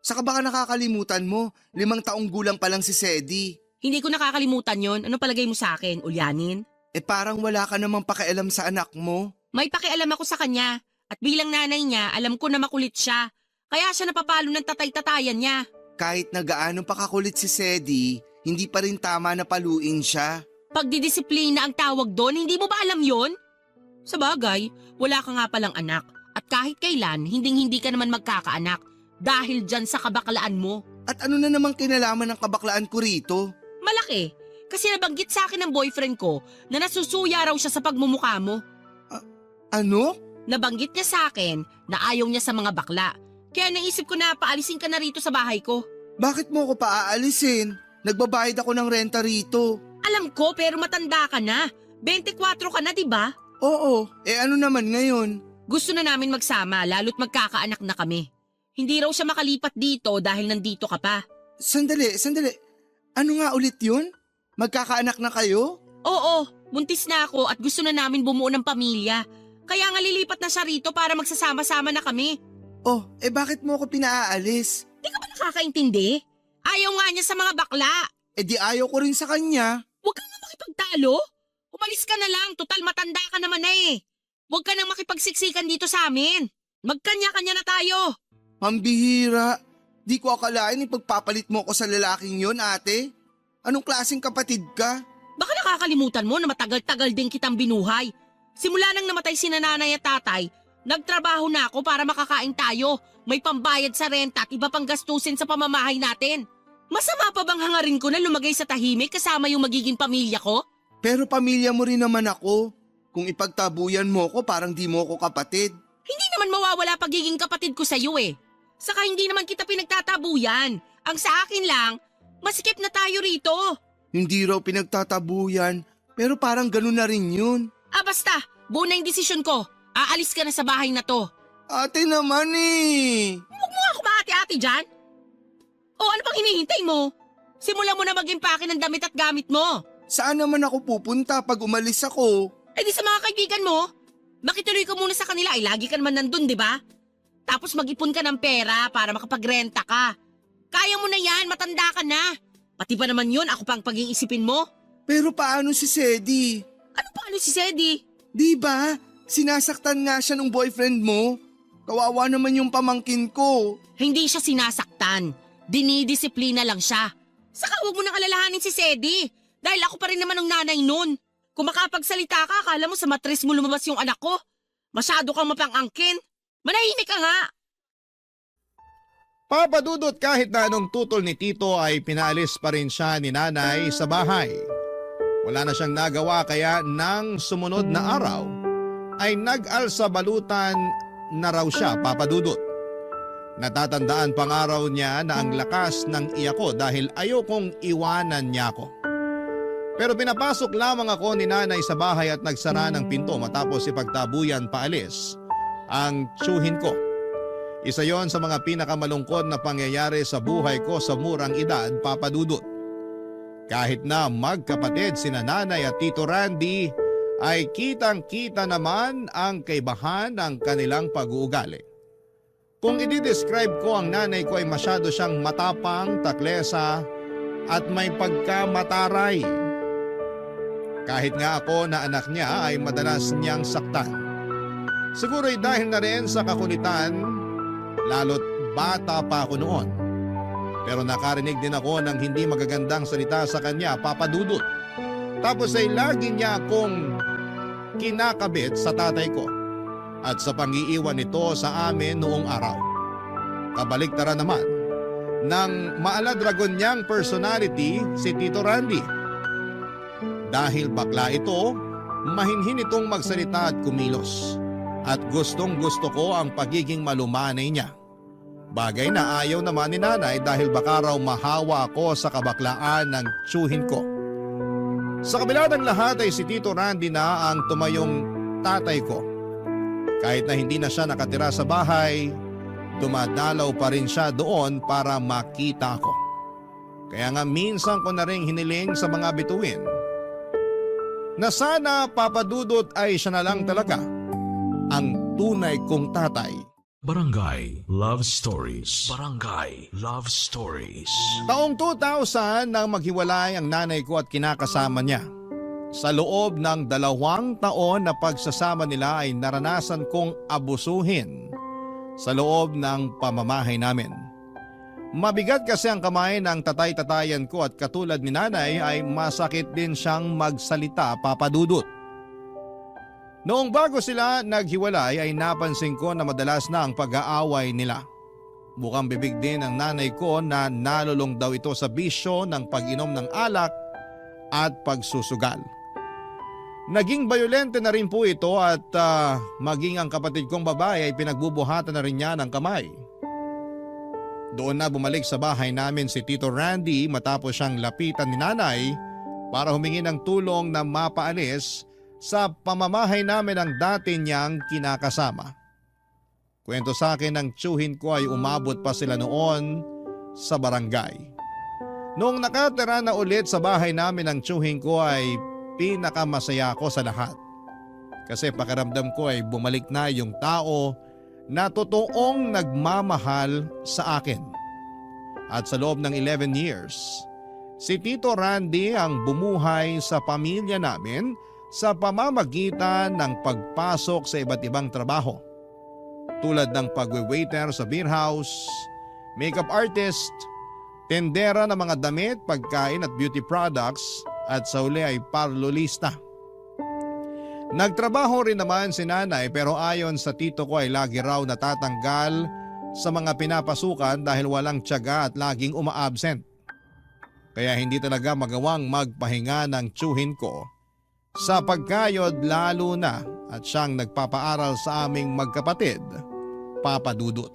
S4: Saka baka nakakalimutan mo, 5 taong gulang pa lang si Sedi.
S6: Hindi ko nakakalimutan yon. Ano palagay mo sa akin, Ulyanin?
S4: Parang wala ka namang pakialam sa anak mo.
S6: May pakialam ako sa kanya. At bilang nanay niya, alam ko na makulit siya. Kaya siya napapalo ng tatay-tatayan niya.
S4: Kahit na gaano pa kakulit si Sedi, hindi pa rin tama na paluin siya.
S6: Pagdidisiplina ang tawag doon, hindi mo ba alam yon? Sa bagay, wala ka nga palang anak. At kahit kailan, hindi ka naman magkakaanak. Dahil dyan sa kabaklaan mo.
S4: At ano na namang kinalaman ng kabaklaan ko rito?
S6: Malaki. Kasi nabanggit sa akin ng boyfriend ko na nasusuya raw siya sa pagmumukha mo.
S4: Ano?
S6: Nabanggit niya sa akin na ayaw niya sa mga bakla. Kaya naisip ko na paalisin ka na rito sa bahay ko.
S4: Bakit mo ko paaalisin? Nagbabayad ako ng renta rito.
S6: Alam ko pero matanda ka na. 24 ka na, di ba?
S4: Oo, ano naman ngayon?
S6: Gusto na namin magsama lalo't magkakaanak na kami. Hindi raw siya makalipat dito dahil nandito ka pa.
S4: Sandali. Ano nga ulit yun? Magkakaanak na kayo?
S6: Oo, buntis na ako at gusto na namin bumuo ng pamilya. Kaya nga lilipat na siya rito para magsasama-sama na kami.
S4: Oh, bakit mo ko pinaaalis?
S6: Di ka ba nakakaintindi? Ayaw nga niya sa mga bakla.
S4: Di ayaw ko rin sa kanya.
S6: Huwag kang makipagtalo. Umalis ka na lang, total matanda ka naman na eh. Huwag ka nang makipagsiksikan dito sa amin. Magkanya-kanya na tayo.
S4: Pambihira. Di ko akalain ipagpapalit mo ko sa lalaking yon, ate. Anong klaseng kapatid ka?
S6: Baka nakakalimutan mo na matagal-tagal din kitang binuhay. Simula nang namatay si nanay at tatay, nagtrabaho na ako para makakain tayo. May pambayad sa renta at iba pang gastusin sa pamamahay natin. Masama pa bang hangarin ko na lumagay sa tahimik kasama yung magiging pamilya ko?
S4: Pero pamilya mo rin naman ako. Kung ipagtabuyan mo ko, parang di mo ko kapatid.
S6: Hindi naman mawawala pagiging kapatid ko sa'yo eh. Saka hindi naman kita pinagtatabuyan. Ang sa akin lang, masikip na tayo rito.
S4: Hindi raw pinagtatabuyan. Pero parang ganun na rin yun.
S6: Basta, buo na yung desisyon ko. Aalis ka na sa bahay na to.
S4: Ate naman eh.
S6: Huwag mo ako maati-ati dyan. O ano pang hinihintay mo? Simulan mo na mag-impake ng damit at gamit mo.
S4: Saan naman ako pupunta pag umalis ako?
S6: Di sa mga kaibigan mo. Makituloy ka muna sa kanila, lagi ka naman nandun, di ba? Tapos mag-ipon ka ng pera para makapagrenta ka. Kaya mo na yan, matanda ka na. Pati ba naman yun, ako pang pag-iisipin mo?
S4: Pero paano si Sedi?
S6: Ano paano si Sedi?
S4: Di ba? Sinasaktan nga siya ng boyfriend mo. Kawawa naman yung pamangkin ko.
S6: Hindi siya sinasaktan. Dinidisiplina lang siya. Saka huwag mo nang alalahanin si Sedi. Dahil ako pa rin naman ang nanay nun. Kung makapagsalita ka, akala mo sa matris mo lumabas yung anak ko. Masyado kang mapang-angkin. Manahimik ka nga.
S1: Papa Dudut, kahit na anong tutol ni Tito ay pinaalis pa rin siya ni nanay sa bahay. Wala na siyang nagawa kaya nang sumunod na araw ay nag-alsa balutan na raw siya, Papa Dudut. Natatandaan pang araw niya na ang lakas ng iyak ko dahil ayokong iwanan niya ako. Pero pinapasok lamang ako ni nanay sa bahay at nagsara ng pinto matapos ipagtabuyan paalis ang tsuhin ko. Isa yon sa mga pinakamalungkot na pangyayari sa buhay ko sa murang edad, Papa Dudut. Kahit na magkapatid sina nanay at Tito Randy, ay kitang-kita naman ang kaibahan ng kanilang pag-uugali. Kung i-describe ko, ang nanay ko ay masyado siyang matapang, taklesa at may pagkamataray. Kahit nga ako na anak niya ay madalas niyang saktan. Siguro'y dahil na rin sa kakulitan, lalo't bata pa ako noon. Pero nakarinig din ako ng hindi magagandang salita sa kanya, Papa Dudut. Tapos ay lagi niya akong kinakabit sa tatay ko at sa pang-iiwan nito sa amin noong araw. Kabaliktaran naman ng maaladragon niyang personality si Tito Randy. Dahil bakla ito, mahinhin itong magsalita at kumilos. At gustong gusto ko ang pagiging malumanay niya. Bagay na ayaw naman ni nanay dahil baka raw mahawa ako sa kabaklaan ng tsuhin ko. Sa kabila ng lahat ay si Tito Randy na ang tumayong tatay ko. Kahit na hindi na siya nakatira sa bahay, dumadalaw pa rin siya doon para makita ko. Kaya nga minsan ko na rin hiniling sa mga bituin na sana, Papa Dudut, ay siya na lang talaga ang tunay kong tatay.
S5: Barangay Love Stories. Barangay Love Stories.
S1: Taong 2000 nang maghiwalay ang nanay ko at kinakasama niya. Sa loob ng 2 taon na pagsasama nila ay naranasan kong abusuhin sa loob ng pamamahay namin. Mabigat kasi ang kamay ng tatay-tatayan ko at katulad ni nanay ay masakit din siyang magsalita, Papa Dudut. Noong bago sila naghiwalay ay napansin ko na madalas na ang pag-aaway nila. Bukang bibig din ang nanay ko na nalulong daw ito sa bisyo ng pag-inom ng alak at pagsusugal. Naging bayolente na rin po ito at maging ang kapatid kong babae ay pinagbubuhatan na rin niya ng kamay. Doon na bumalik sa bahay namin si Tito Randy matapos siyang lapitan ni nanay para humingi ng tulong na mapaalis sa pamamahay namin ang dati niyang kinakasama. Kwento sa akin ng tsuhin ko ay umabot pa sila noon sa barangay. Noong nakatira na ulit sa bahay namin ang tsuhin ko ay pinakamasaya ko sa lahat. Kasi pakiramdam ko ay bumalik na yung tao na totoong nagmamahal sa akin. At sa loob ng 11 years, si Tito Randy ang bumuhay sa pamilya namin sa pamamagitan ng pagpasok sa iba't ibang trabaho. Tulad ng pagwe-waiter sa beer house, makeup artist, tendera ng mga damit, pagkain at beauty products at sa uli ay parlolista. Nagtrabaho rin naman si nanay pero ayon sa tito ko ay lagi raw natatanggal sa mga pinapasukan dahil walang tiyaga at laging uma-absent. Kaya hindi talaga magawang magpahinga ng tsuhin ko sa pagkayod lalo na at siyang nagpapaaral sa aming magkapatid, Papa Dudut.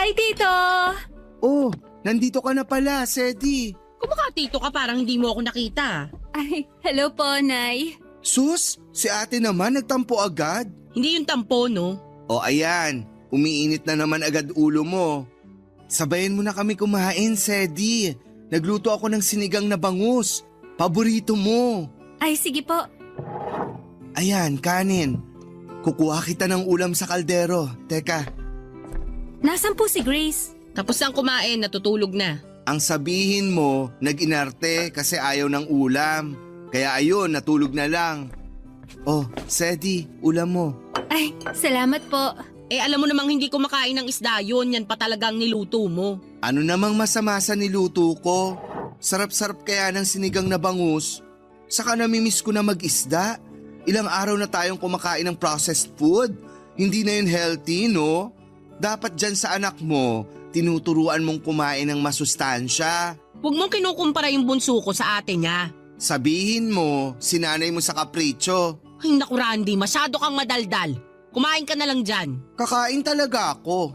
S7: Hi, Tito!
S4: Oh, nandito ka na pala, Sedi.
S6: Kumakatito ka parang hindi mo ako nakita.
S7: Ay, hello po, Nay.
S4: Sus, si ate naman nagtampo agad.
S6: Hindi yung tampo, no?
S4: O ayan, umiinit na naman agad ulo mo. Sabayan mo na kami kumain, Sedi. Nagluto ako ng sinigang na bangus. Paborito mo.
S7: Ay, sige po.
S4: Ayan, kanin. Kukuha kita ng ulam sa kaldero. Teka,
S7: Nasaan po si Grace?
S6: Tapos nang kumain, natutulog na.
S4: ang sabihin mo, nag-inarte kasi ayaw ng ulam. Kaya ayun, natulog na lang. Oh, Sedi, ulam mo.
S7: Ay, salamat po.
S6: Alam mo namang hindi kumakain ng isda yun, yan pa talagang niluto mo.
S4: Ano namang masama sa niluto ko? Sarap-sarap kaya ng sinigang na bangus. Saka namimiss ko na mag-isda. Ilang araw na tayong kumakain ng processed food. Hindi na yun healthy, no? Dapat dyan sa anak mo, tinuturuan mong kumain ng masustansya.
S6: Huwag mong kinukumpara yung bunso ko sa ate niya.
S4: Sabihin mo, sinanay mo sa kapritsyo.
S6: Ay naku Randy, masyado kang madaldal. Kumain ka na lang dyan.
S4: Kakain talaga ako.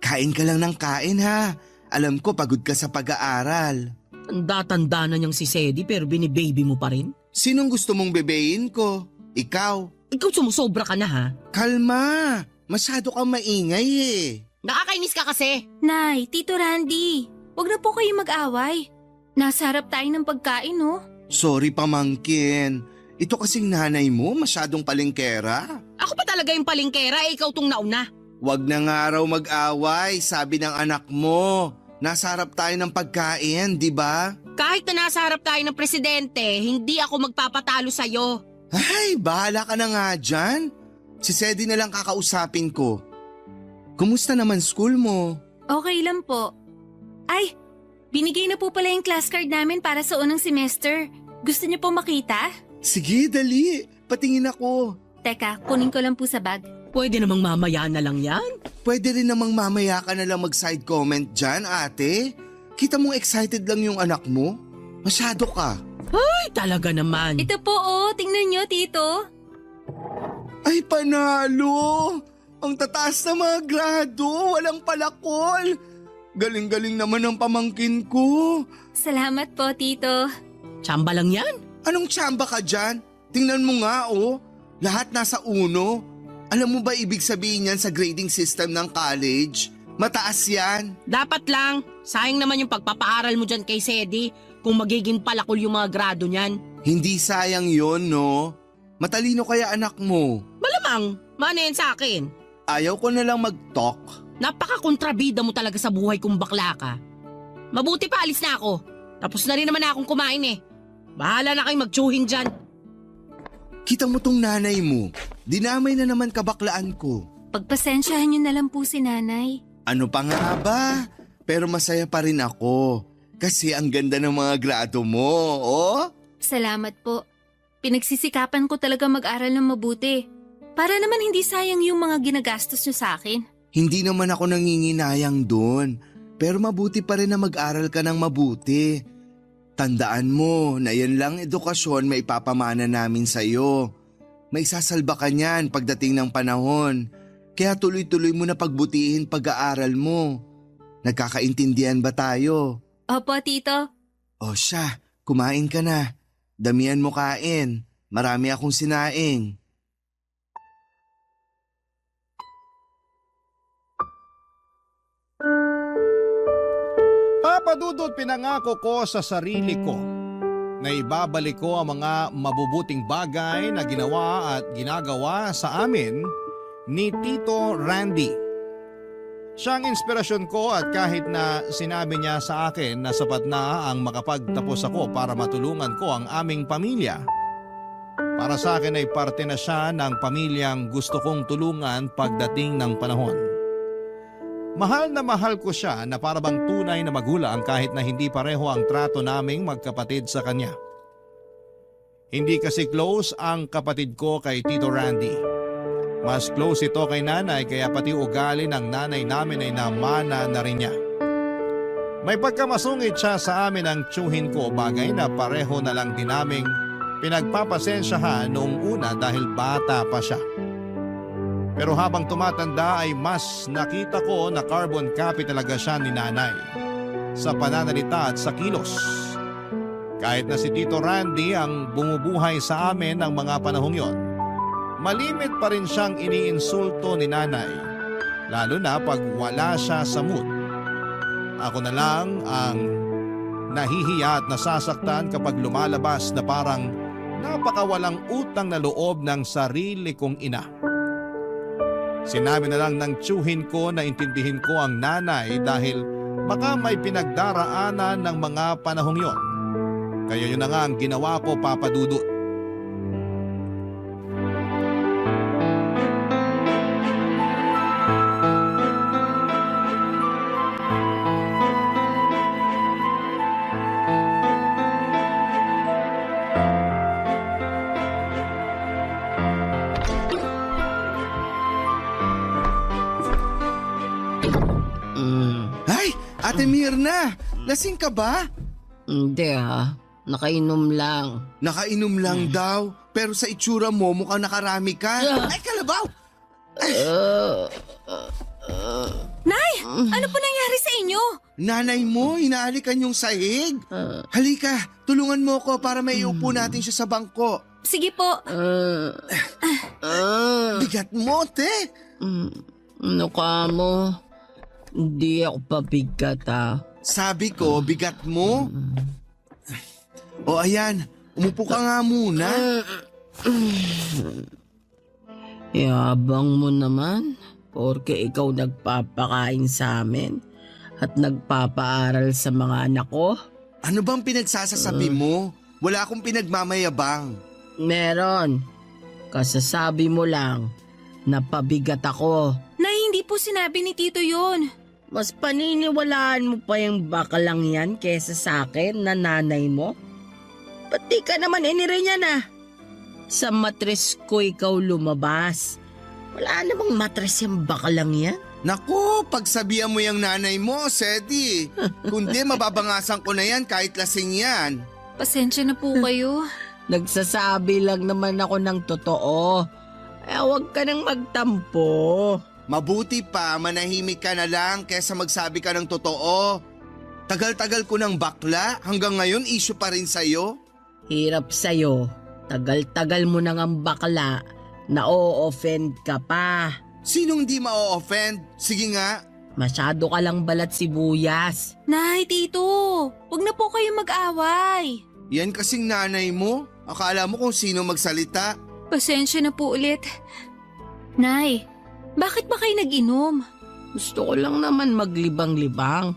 S4: Kain ka lang ng kain ha. Alam ko pagod ka sa pag-aaral.
S6: Tanda-tanda na niyang si Sedi pero binibaby mo pa rin.
S4: Sinong gusto mong bebein ko? Ikaw.
S6: Ikaw sumusobra ka na ha.
S4: Kalma. Masyado kang maingay eh.
S6: Nakakainis ka kasi.
S7: Nay, Tito Randy, wag na po kayo mag-away. Nasa harap tayo ng pagkain, no?
S4: Sorry pamangkin. Ito kasing nanay mo masyadong palengkera.
S6: Ako pa talaga yung palingkera, ikaw tong nauna.
S4: Wag na nga raw mag-away, sabi ng anak mo. Nasa harap tayo ng pagkain, di ba?
S6: Kahit na nasa harap tayo ng presidente, hindi ako magpapatalo sa'yo.
S4: Ay, bahala ka na nga dyan. Si Sedi na lang kakausapin ko. Kumusta naman school mo?
S7: Okay lang po. Ay, binigay na po pala yung class card namin para sa unang semester. Gusto niyo po makita?
S4: Sige, dali. Patingin ako.
S7: Teka, kunin ko lang po sa bag.
S6: Pwede namang mamaya na lang yan.
S4: Pwede rin namang mamaya ka na lang mag-side comment dyan, ate. Kita mong excited lang yung anak mo. Masyado ka.
S6: Ay, talaga naman.
S7: Ito po, oh. Tingnan niyo, Tito.
S4: Ay, panalo! Ang tataas na mga grado, walang palakol. Galing-galing naman ang pamangkin ko.
S7: Salamat po, Tito.
S6: Tsamba lang yan.
S4: Anong tsamba ka dyan? Tingnan mo nga, oh. Lahat nasa uno. Alam mo ba ibig sabihin yan sa grading system ng college? Mataas yan.
S6: Dapat lang. Sayang naman yung pagpapaaral mo dyan kay Sedi kung magiging palakol yung mga grado niyan.
S4: Hindi sayang yon, no? Matalino kaya anak mo.
S6: Malamang, mana yan sa akin.
S4: Ayaw ko na lang mag-talk.
S6: Napaka-kontrabida mo talaga sa buhay kung bakla ka. Mabuti pa, alis na ako. Tapos na rin naman akong kumain eh. Bahala na kayo magtsuhin dyan.
S4: Kita mo tong nanay mo. Dinamay na naman kabaklaan ko.
S7: Pagpasensyahan niyo na lang po si Nanay.
S4: Ano pa nga ba? Pero masaya pa rin ako. Kasi ang ganda ng mga grado mo, oh?
S7: Salamat po. Pinagsisikapan ko talaga mag-aral ng mabuti. Para naman hindi sayang yung mga ginagastos niyo sa akin.
S4: Hindi naman ako nanginginayang doon. Pero mabuti pa rin na mag-aral ka ng mabuti. Tandaan mo na yan lang edukasyon may ipapamana namin sa'yo. May sasalba ka niyan pagdating ng panahon. Kaya tuloy-tuloy mo na pagbutihin pag-aaral mo. Nagkakaintindihan ba tayo?
S7: Opo, Tito.
S4: O siya, kumain ka na. Damihan mo kain. Marami akong sinaing.
S1: Papadudot pinangako ko sa sarili ko na ibabalik ko ang mga mabubuting bagay na ginawa at ginagawa sa amin ni Tito Randy. Siya ang inspirasyon ko at kahit na sinabi niya sa akin na sapat na ang makapagtapos ako para matulungan ko ang aming pamilya. Para sa akin ay parte na siya ng pamilyang gusto kong tulungan pagdating ng panahon. Mahal na mahal ko siya na parabang tunay na magulang kahit na hindi pareho ang trato naming magkapatid sa kanya. Hindi kasi close ang kapatid ko kay Tito Randy. Mas close ito kay nanay kaya pati ugali ng nanay namin ay namana na rin niya. May pagkamasungit siya sa amin ang tiyuhin ko, bagay na pareho na lang din naming pinagpapasensyahan noong una dahil bata pa siya. Pero habang tumatanda ay mas nakita ko na carbon copy talaga siya ni nanay sa pananalita at sa kilos. Kahit na si Tito Randy ang bumubuhay sa amin ng mga panahong yon, malimit pa rin siyang iniinsulto ni nanay, lalo na pag wala siya sa mood. Ako na lang ang nahihiya at nasasaktan kapag lumalabas na parang napakawalang utang na loob ng sarili kong ina. Sinabi na lang ng tiyuhin ko na intindihin ko ang nanay dahil baka may pinagdaraanan ng mga panahong yon. Kaya yun na nga ang ginawa ko, Papa Dudut.
S4: Ay, Ate Mirna, lasing ka ba?
S6: Hindi nakainom lang.
S4: Nakainom lang daw, pero sa itsura mo mukhang nakarami ka. Ay, kalabaw!
S7: Nay! Ano po nangyari sa inyo?
S4: Nanay mo, hinahalikan yung sahig. Halika, tulungan mo ko para may iupo natin siya sa bangko.
S7: Sige po.
S4: Bigat mo, te.
S6: Ano ka mo? Hindi ako pabigat
S4: Sabi ko, bigat mo. O ayan, umupo ka nga muna.
S6: Yabang mo naman. Porke ikaw nagpapakain sa amin at nagpapaaral sa mga anak ko.
S4: Ano bang pinagsasasabi mo? Wala akong pinagmamayabang.
S6: Meron. Kasasabi mo lang na pabigat ako.
S7: Nay, hindi po sinabi ni Tito yun.
S6: Mas paniniwalaan mo pa yung bakalang yan kesa sa akin na nanay mo? Pati ka naman inire niya na. Sa matres ko ikaw lumabas. Wala namang matres yung bakalang yan.
S4: Naku, pagsabihan mo yung nanay mo, Sedi. Kundi mababangasan ko na yan kahit lasing yan.
S7: Pasensya na po kayo.
S6: Nagsasabi lang naman ako ng totoo. Eh, huwag ka nang magtampo.
S4: Mabuti pa, manahimik ka na lang kesa magsabi ka ng totoo. Tagal-tagal ko ng bakla, hanggang ngayon issue pa rin sa'yo.
S6: Hirap sa'yo. Tagal-tagal mo nang ang bakla. Na-o-offend ka pa.
S4: Sinong di ma-offend? Sige nga.
S6: Masyado ka lang balat sibuyas.
S7: Nay, Tito, huwag na po kayo mag-away.
S4: Yan kasing nanay mo. Akala mo kung sino magsalita.
S7: Pasensya na po ulit. Nay, bakit ba kayo nag-inom?
S6: Gusto ko lang naman maglibang-libang.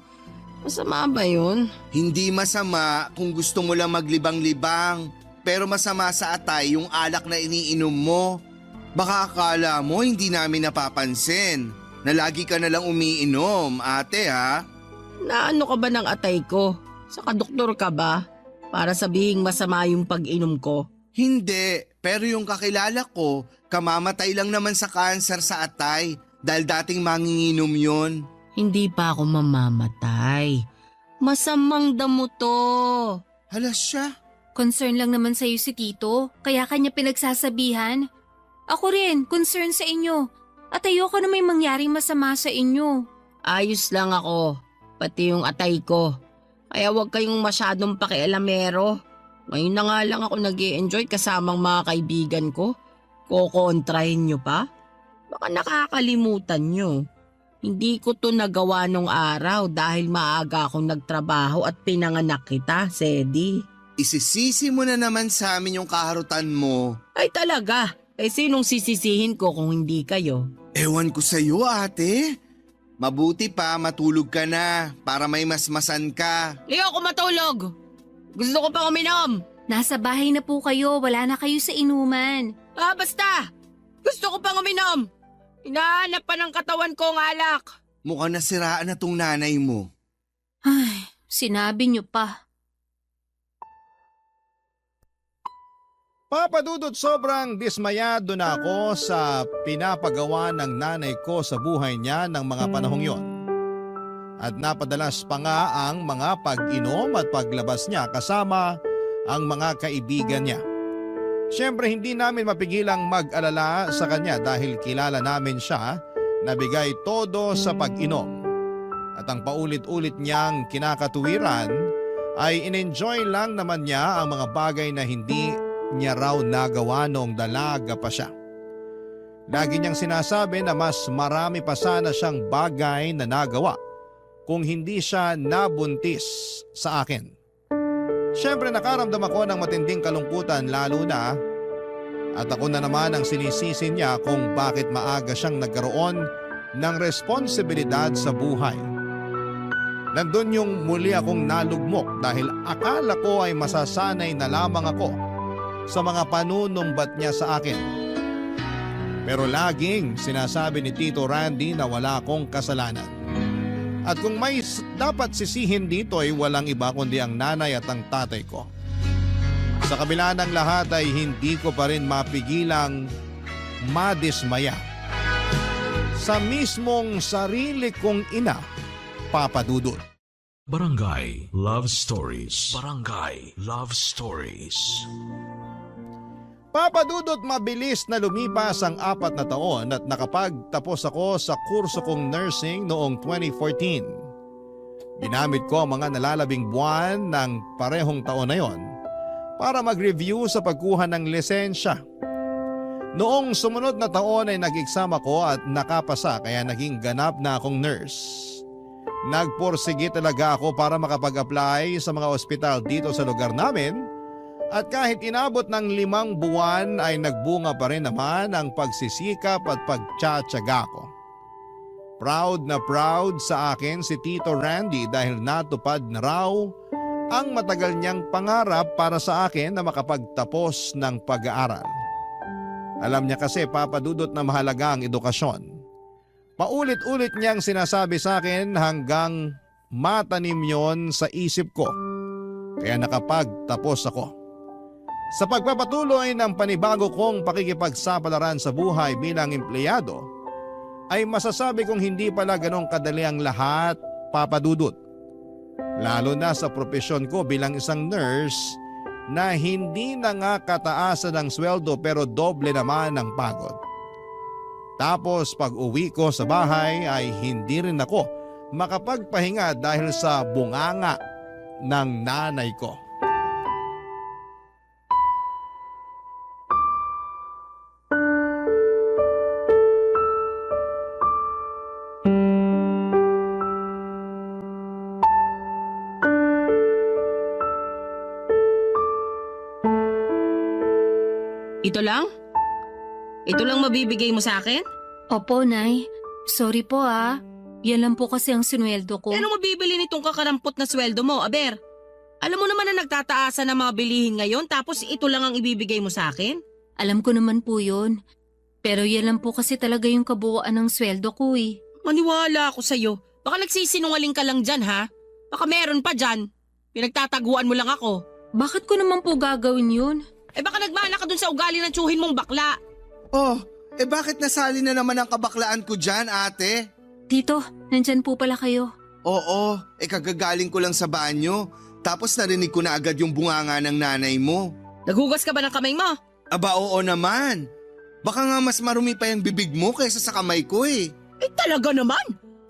S6: Masama ba yun?
S4: Hindi masama kung gusto mo lang maglibang-libang. Pero masama sa atay yung alak na iniinom mo. Baka akala mo hindi namin napapansin na lagi ka na lang umiinom, ate ha?
S6: Naano ka ba ng atay ko? Saka doktor ka ba? Para sabihing masama yung pag-inom ko?
S4: Hindi, pero yung kakilala ko, kamamatay lang naman sa kanser sa atay dahil dating manginginom yon.
S6: Hindi pa ako mamamatay. Masamang damo to.
S4: Hala siya.
S7: Concern lang naman sa'yo si Tito, kaya kanya pinagsasabihan. Ako rin, concern sa inyo. At ayoko na may mangyaring masama sa inyo.
S6: Ayos lang ako. Pati yung atay ko. Kaya huwag kayong masyadong pakialamero. Ngayon na nga lang ako nag-i-enjoy kasamang mga kaibigan ko. Kokontrahin nyo pa? Baka nakakalimutan nyo. Hindi ko to nagawa nung araw dahil maaga akong nagtrabaho at pinanganak kita, Sedi.
S4: Isisisi mo na naman sa amin yung kaharutan mo.
S6: Ay talaga? Eh sinong sisisihin ko kung hindi kayo?
S4: Ewan ko sa'yo, ate. Mabuti pa matulog ka na para may masmasan ka.
S6: Ayoko matulog! Gusto ko pang uminom!
S7: Nasa bahay na po kayo, wala na kayo sa inuman.
S6: Basta! Gusto ko pang uminom! Hinahanap pa ng katawan ko ang alak!
S4: Mukhang nasiraan na tong nanay mo.
S7: Ay, sinabi niyo pa.
S1: Papadudot, sobrang dismayado na ako sa pinapagawa ng nanay ko sa buhay niya ng mga panahong yon. At napadalas pa nga ang mga pag-inom at paglabas niya kasama ang mga kaibigan niya. Siyempre hindi namin mapigilang mag-alala sa kanya dahil kilala namin siya na bigay todo sa pag-inom. At ang paulit-ulit niyang kinakatuwiran ay in-enjoy lang naman niya ang mga bagay na hindi niya raw nagawa noong dalaga pa siya. Lagi niyang sinasabi na mas marami pa sana siyang bagay na nagawa kung hindi siya nabuntis sa akin. Siyempre nakaramdam ako ng matinding kalungkutan lalo na at ako na naman ang sinisisi niya kung bakit maaga siyang nagkaroon ng responsibilidad sa buhay. Nandun yung muli akong nalugmok dahil akala ko ay masasanay na lamang ako sa mga panunumbat niya sa akin. Pero laging sinasabi ni Tito Randy na wala akong kasalanan. At kung may dapat sisihin dito ay walang iba kundi ang nanay at ang tatay ko. Sa kabila ng lahat ay hindi ko pa rin mapigilang madismaya sa mismong sarili kong ina, Papa Dudut.
S5: Barangay Love Stories. Barangay Love Stories.
S1: Papa Dudut, mabilis na lumipas ang 4 na taon at nakapagtapos ako sa kurso kong nursing noong 2014. Ginamit ko ang mga nalalabing buwan ng parehong taon na yon para mag-review sa pagkuha ng lisensya. Noong sumunod na taon ay nag-exam ako at nakapasa kaya naging ganap na akong nurse. Nagporsige talaga ako para makapag-apply sa mga ospital dito sa lugar namin. At kahit inabot ng 5 buwan ay nagbunga pa rin naman ang pagsisikap at pagtsatsaga ko. Proud na proud sa akin si Tito Randy dahil natupad na raw ang matagal niyang pangarap para sa akin na makapagtapos ng pag-aaral. Alam niya kasi, Papa Dudut, na mahalaga ang edukasyon. Paulit-ulit niyang sinasabi sa akin hanggang matanim yon sa isip ko. Kaya nakapagtapos ako. Sa pagpapatuloy ng panibago kong pakikipagsapalaran sa buhay bilang empleyado, ay masasabi kong hindi pala ganong kadali ang lahat, Papa Dudut. Lalo na sa propesyon ko bilang isang nurse na hindi na nga kataasan ng sweldo pero doble naman ang pagod. Tapos pag uwi ko sa bahay ay hindi rin ako makapagpahinga dahil sa bunganga ng nanay ko.
S6: Ito lang? Ito lang mabibigay mo sa akin?
S7: Opo, Nay. Sorry po ah. Yan lang po kasi ang sinweldo ko.
S6: Eh, ano mabibili nitong kakarampot na sweldo mo, Aber? Alam mo naman na nagtataasan ng mga bilihin ngayon tapos ito lang ang ibibigay mo sa akin?
S7: Alam ko naman po yun. Pero yan lang po kasi talaga yung kabuuan ng sweldo ko eh.
S6: Maniwala ako sa'yo. Baka nagsisinungaling ka lang dyan, ha? Baka meron pa dyan. Pinagtataguan mo lang ako.
S7: Bakit ko naman po gagawin yun?
S6: Eh baka nagmana ka dun sa ugali ng tsuhin mong bakla.
S4: Oh, bakit nasali na naman ang kabaklaan ko dyan, ate?
S7: Tito, nandyan po pala kayo.
S4: Oo, kagagaling ko lang sa banyo. Tapos narinig ko na agad yung bunganga ng nanay mo.
S6: Naghugas ka ba ng kamay mo?
S4: Aba, oo naman. Baka nga mas marumi pa yung bibig mo kaysa sa kamay ko eh.
S6: Eh talaga naman.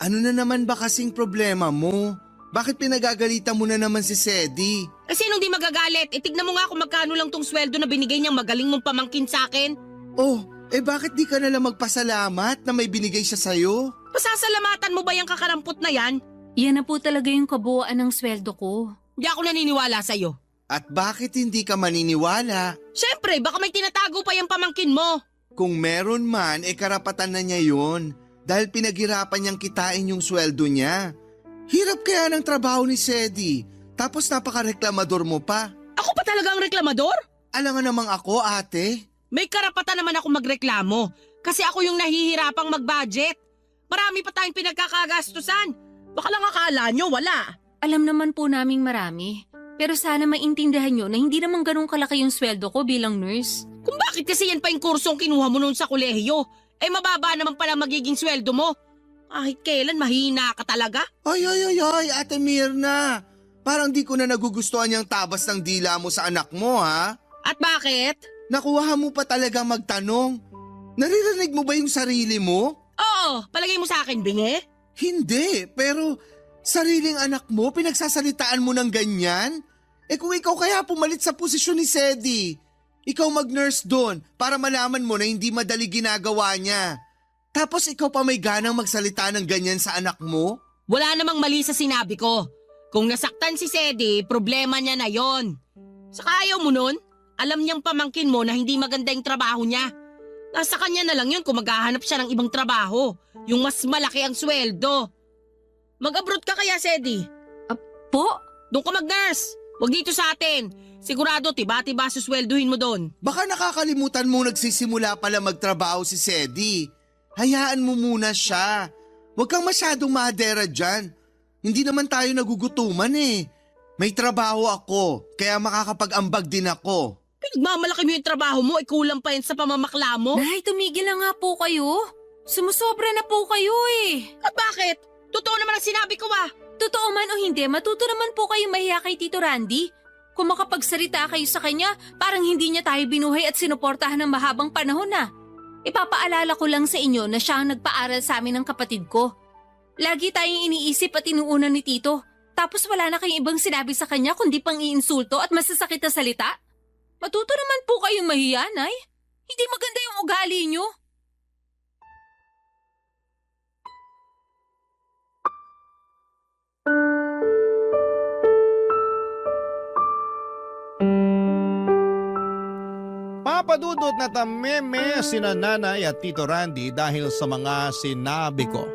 S4: Ano na naman ba kasing problema mo? Bakit pinagagalitan mo na naman si Sedi?
S6: Eh sinong di magagalit? Tignan mo nga kung magkano lang tong sweldo na binigay niyang magaling mong pamangkin sa akin.
S4: Oh, bakit di ka na lang magpasalamat na may binigay siya sa'yo?
S6: Pasasalamatan mo ba yung kakarampot na yan?
S7: Yan na po talaga yung kabuuan ng sweldo ko.
S6: Di ako naniniwala sa'yo.
S4: At bakit hindi ka maniniwala?
S6: Siyempre, baka may tinatago pa yung pamangkin mo.
S4: Kung meron man, karapatan na niya yun. Dahil pinaghirapan niyang kitain yung sweldo niya. Hirap kaya ng trabaho ni Sedi. Tapos napaka-reklamador mo pa.
S6: Ako pa talaga ang reklamador?
S4: Alam nga namang ako, ate.
S6: May karapatan naman ako magreklamo. Kasi ako yung nahihirapang mag-budget. Marami pa tayong pinagkakagastusan. Baka lang akala nyo, wala.
S7: Alam naman po naming marami. Pero sana maintindihan nyo na hindi naman ganun kalaki yung sweldo ko bilang nurse.
S6: Kung bakit kasi yan pa yung kursong kinuha mo noon sa kolehiyo? Eh mababa naman pala magiging sweldo mo. Kahit kailan mahina ka talaga.
S4: Ay, Ate Mirna. Parang di ko na nagugustuhan yung tabas ng dila mo sa anak mo, ha?
S6: At bakit?
S4: Nakuha mo pa talaga magtanong. Naririnig mo ba yung sarili mo?
S6: Oo, palagay mo sa akin, bingi?
S4: Hindi, pero sariling anak mo, pinagsasalitaan mo ng ganyan? Kung ikaw kaya pumalit sa posisyon ni Sedi, ikaw mag-nurse doon para malaman mo na hindi madali ginagawa niya. Tapos ikaw pa may ganang magsalita ng ganyan sa anak mo?
S6: Wala namang mali sa sinabi ko. Kung nasaktan si Sedi, problema niya na yon. Saka ayaw mo nun, alam niyang pamangkin mo na hindi maganda yung trabaho niya. Nasa kanya na lang yun kung maghahanap siya ng ibang trabaho. Yung mas malaki ang sweldo. Mag-abroad ka kaya, Sedi?
S7: Po?
S6: Doon ka mag-nurse. Huwag dito sa atin. Sigurado, tiba-tiba suswelduhin mo doon.
S4: Baka nakakalimutan mo nagsisimula pala magtrabaho si Sedi. Hayaan mo muna siya. Huwag kang masyadong madera dyan. Hindi naman tayo nagugutuman eh. May trabaho ako, kaya makakapag-ambag din ako.
S6: Pinagmamalaki mo yung trabaho mo, kulang pa yan sa pamamakla mo.
S7: Nay, tumigil na nga po kayo. Sumusobra na po kayo eh.
S6: At bakit? Totoo naman ang sinabi ko ah.
S7: Totoo man o hindi, matuto naman po kayo mahiya kay Tito Randy. Kung makapagsalita kayo sa kanya, parang hindi niya tayo binuhay at sinuportahan ng mahabang panahon na. Ipapaalala ko lang sa inyo na siya ang nagpaaral sa amin ng kapatid ko. Lagi tayong iniisip at inuuna ni Tito. Tapos wala na kayong ibang sinabi sa kanya kundi pang iinsulto at masasakit na salita. Matuto naman po kayong mahiya, Nay. Hindi maganda yung ugali niyo.
S1: Papadudot na tameme sina nanay at Tito Randy dahil sa mga sinabi ko.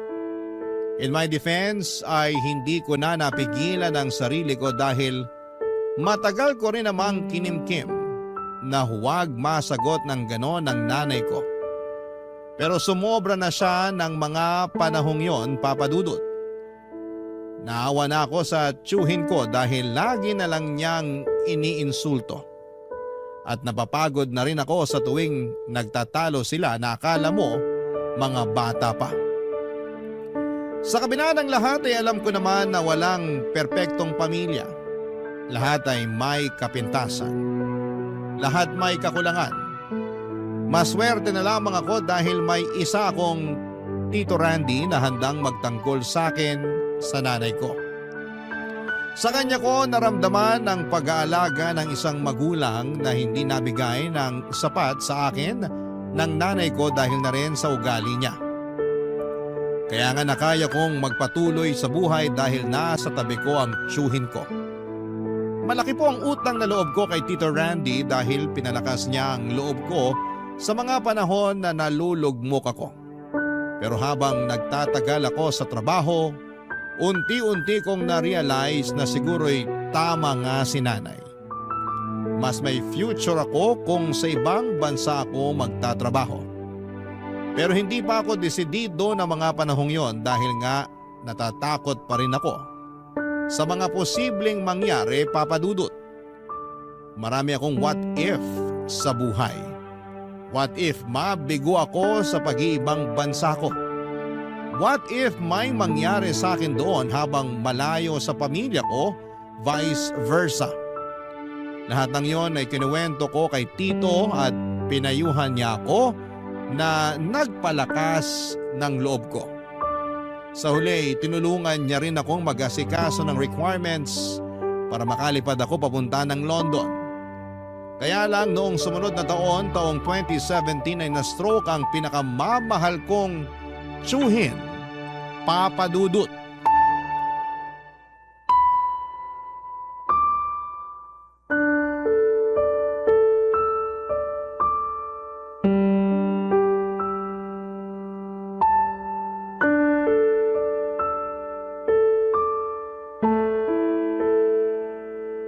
S1: In my defense ay hindi ko na napigilan ang sarili ko dahil matagal ko rin namang kinimkim na huwag masagot ng ganon ng nanay ko. Pero sumobra na siya ng mga panahong yon, Papadudot. Naawa na ako sa tiyuhin ko dahil lagi na lang niyang iniinsulto. At napapagod na rin ako sa tuwing nagtatalo sila na akala mo mga bata pa. Sa kabila ng lahat ay alam ko naman na walang perpektong pamilya. Lahat ay may kapintasan. Lahat may kakulangan. Maswerte na lamang ako dahil may isa akong Tito Randy na handang magtangkol sa akin sa nanay ko. Sa kanya ko naramdaman ang pag-aalaga ng isang magulang na hindi nabigay ng sapat sa akin ng nanay ko dahil na rin sa ugali niya. Kaya nga nakaya kong magpatuloy sa buhay dahil nasa tabi ko ang tiyuhin ko. Malaki po ang utang na loob ko kay Tito Randy dahil pinalakas niya ang loob ko sa mga panahon na nalulugmok ako. Pero habang nagtatagal ako sa trabaho, unti-unti kong na-realize na siguro'y tama nga si nanay. Mas may future ako kung sa ibang bansa ako magtatrabaho. Pero hindi pa ako desidido na mga panahong yon dahil nga natatakot pa rin ako sa mga posibleng mangyari, Papadudot. Marami akong what if sa buhay. What if mabigo ako sa pag-iibang bansa ko? What if may mangyari sa akin doon habang malayo sa pamilya ko, vice versa? Lahat ng yon ay kinuwento ko kay Tito at pinayuhan niya ako na nagpalakas ng loob ko. Sa huli, tinulungan niya rin akong mag-asikaso ng requirements para makalipad ako papunta ng London. Kaya lang noong sumunod na taong 2017 ay na-stroke ang pinakamamahal kong tiyuhin, Papadudot.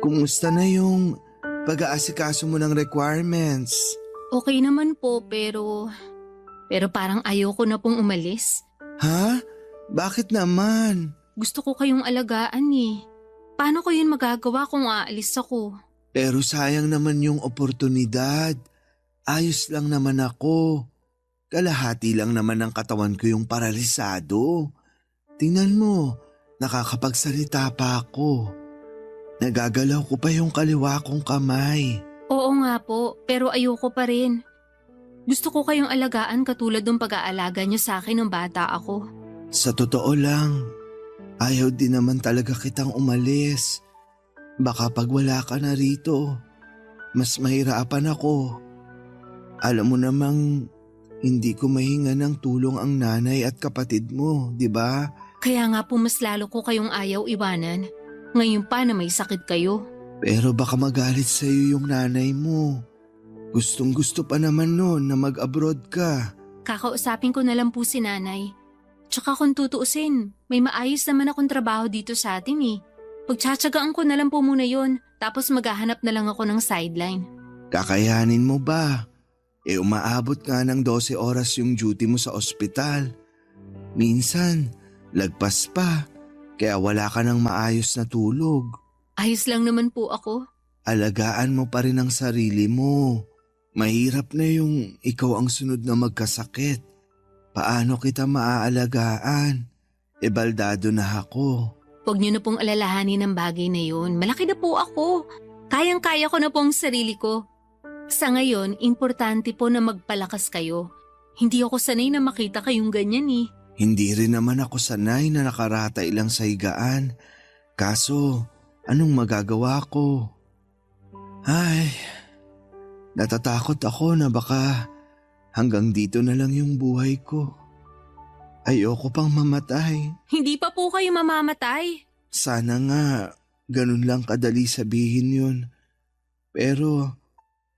S4: Kumusta na yung pag-aasikaso mo ng requirements?
S7: Okay naman po pero parang ayoko na pong umalis.
S4: Ha? Bakit naman?
S7: Gusto ko kayong alagaan eh. Paano ko yun magagawa kung aalis ako?
S4: Pero sayang naman yung oportunidad. Ayos lang naman ako. Kalahati lang naman ng katawan ko yung paralisado. Tingnan mo, nakakapagsalita pa ako. Nagagalaw ko pa yung kaliwa kong kamay.
S7: Oo nga po, pero ayoko pa rin. Gusto ko kayong alagaan katulad ng pag-aalaga niyo sa akin ng bata ako.
S4: Sa totoo lang, ayaw din naman talaga kitang umalis. Baka pag wala ka na rito, mas mahirapan ako. Alam mo namang hindi ko mahinga ng tulong ang nanay at kapatid mo, di ba?
S7: Kaya nga po mas lalo ko kayong ayaw iwanan. Ngayon pa na may sakit kayo.
S4: Pero baka magalit sa'yo yung nanay mo. Gustong gusto pa naman noon na mag-abroad ka.
S7: Kakausapin ko na lang po si nanay. Tsaka kung tutuusin, may maayos naman akong trabaho dito sa atin eh. Pagtsatsagaan ko na lang po muna yon, tapos maghahanap na lang ako ng sideline.
S4: Kakayanin mo ba? Umaabot nga ng 12 oras yung duty mo sa ospital. Minsan, lagpas pa, kaya wala ka ng maayos na tulog.
S7: Ayos lang naman po ako.
S4: Alagaan mo pa rin ang sarili mo. Mahirap na yung ikaw ang sunod na magkasakit. Paano kita maaalagaan? Baldado na ako.
S7: Huwag niyo na pong alalahanin ang bagay na yun. Malaki na po ako. Kayang-kaya ko na po ang sarili ko. Sa ngayon, importante po na magpalakas kayo. Hindi ako sanay na makita kayong ganyan eh.
S4: Hindi rin naman ako sanay na nakaratay lang sa higaan. Kaso, anong magagawa ko? Ay, natatakot ako na baka hanggang dito na lang yung buhay ko. Ayoko pang mamatay.
S7: Hindi pa po kayo mamamatay.
S4: Sana nga, ganun lang kadali sabihin yun. Pero,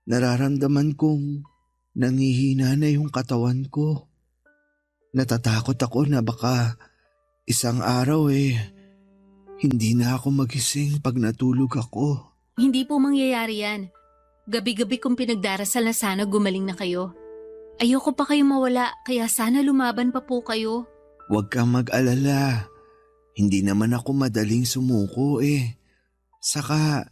S4: nararamdaman kong nangihina na yung katawan ko. Natatakot ako na baka isang araw hindi na ako magising pag natulog ako.
S7: Hindi po mangyayari yan. Gabi-gabi kong pinagdarasal na sana gumaling na kayo. Ayoko pa kayong mawala, kaya sana lumaban pa po kayo.
S4: Huwag kang mag-alala. Hindi naman ako madaling sumuko Saka,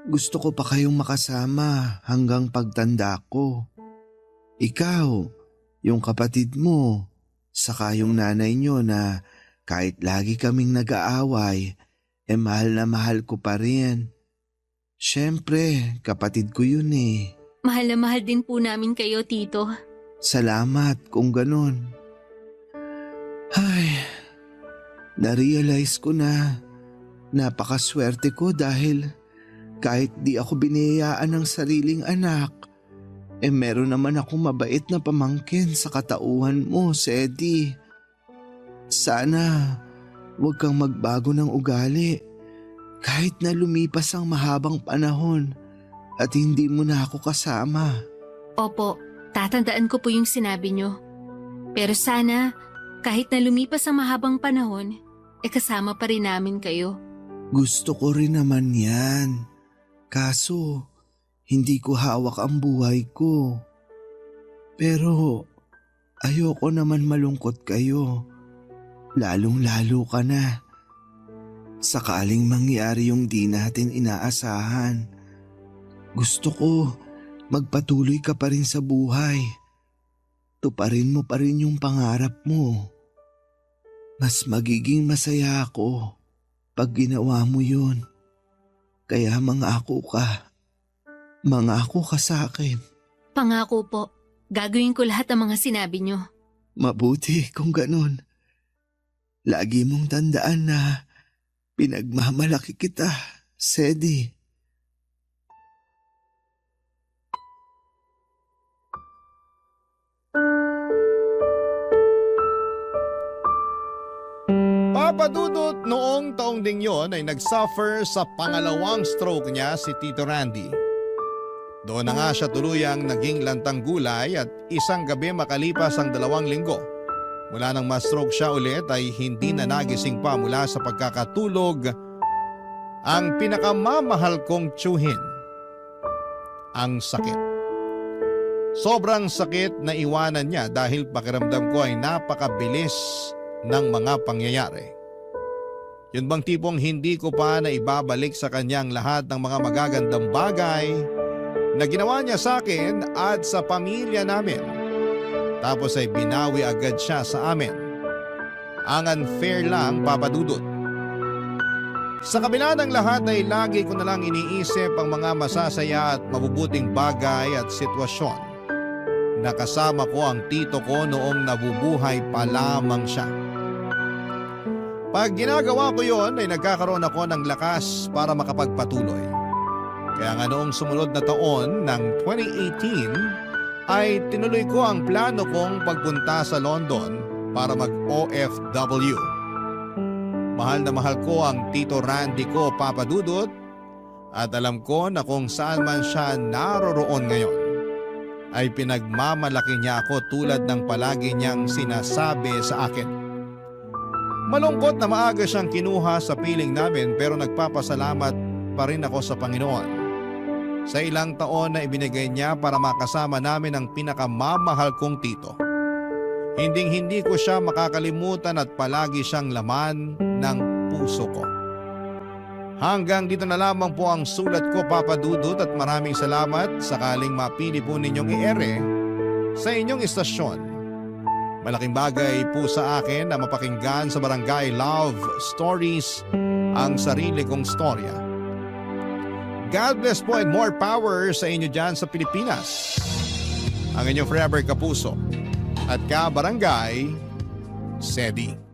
S4: gusto ko pa kayong makasama hanggang pagtanda ko. Ikaw, yung kapatid mo, saka yung nanay nyo na kahit lagi kaming nag-aaway, mahal na mahal ko pa rin. Siyempre, kapatid ko yun
S7: Mahal na mahal din po namin kayo, Tito.
S4: Salamat kung ganun. Ay, narealize ko na napakaswerte ko dahil kahit di ako biniyayaan ng sariling anak, meron naman akong mabait na pamangkin sa katauhan mo, Sedi. Sana huwag kang magbago ng ugali kahit na lumipas ang mahabang panahon at hindi mo na ako kasama.
S7: Opo, tatandaan ko po yung sinabi nyo. Pero sana, kahit na lumipas ang mahabang panahon, kasama pa rin namin kayo.
S4: Gusto ko rin naman yan. Kaso, hindi ko hawak ang buhay ko. Pero, ayoko naman malungkot kayo. Lalong-lalo ka na. Sakaling mangyari yung di natin inaasahan. Gusto ko magpatuloy ka pa rin sa buhay. Tuparin mo pa rin yung pangarap mo. Mas magiging masaya ako pag ginawa mo yun. Kaya mangako ka. Mangako ka sa akin.
S7: Pangako po, gagawin ko lahat ng mga sinabi nyo.
S4: Mabuti kung ganun. Lagi mong tandaan na pinagmamalaki kita, Sedi.
S1: Papadudot noong taong ding yon ay nagsuffer sa pangalawang stroke niya si Tito Randy. Doon na nga siya tuluyang naging lantang gulay at isang gabi makalipas ang 2 linggo. Mula nang ma-stroke siya ulit ay hindi na nagising pa mula sa pagkakatulog ang pinakamamahal kong tiyuhin, ang sakit. Sobrang sakit na iwanan niya dahil pakiramdam ko ay napakabilis ng mga pangyayari. Yun bang tipong hindi ko pa na ibabalik sa kanyang lahat ng mga magagandang bagay na ginawa niya sa akin at sa pamilya namin. Tapos ay binawi agad siya sa amin. Ang unfair lang, papadudot. Sa kabila ng lahat ay lagi ko na lang iniisip ang mga masasaya at mabubuting bagay at sitwasyon. Nakasama ko ang tito ko noong nabubuhay pa lamang siya. Pag ginagawa ko yon ay nagkakaroon ako ng lakas para makapagpatuloy. Kaya nga noong sumunod na taon ng 2018 ay tinuloy ko ang plano kong pagpunta sa London para mag-OFW. Mahal na mahal ko ang Tito Randy ko, Papa Dudut, at alam ko na kung saan man siya naroroon ngayon ay pinagmamalaki niya ako tulad ng palagi niyang sinasabi sa akin. Malungkot na maaga siyang kinuha sa piling namin pero nagpapasalamat pa rin ako sa Panginoon. Sa ilang taon na ibinigay niya para makasama namin ang pinakamamahal kong tito. Hinding-hindi ko siya makakalimutan at palagi siyang laman ng puso ko. Hanggang dito na lamang po ang sulat ko, Papa Dudut, at maraming salamat sakaling mapili po ninyong i-ere sa inyong istasyon. Malaking bagay po sa akin na mapakinggan sa Barangay Love Stories ang sarili kong storya. God bless po and more power sa inyo dyan sa Pilipinas. Ang inyong forever kapuso at ka-barangay, Sedi.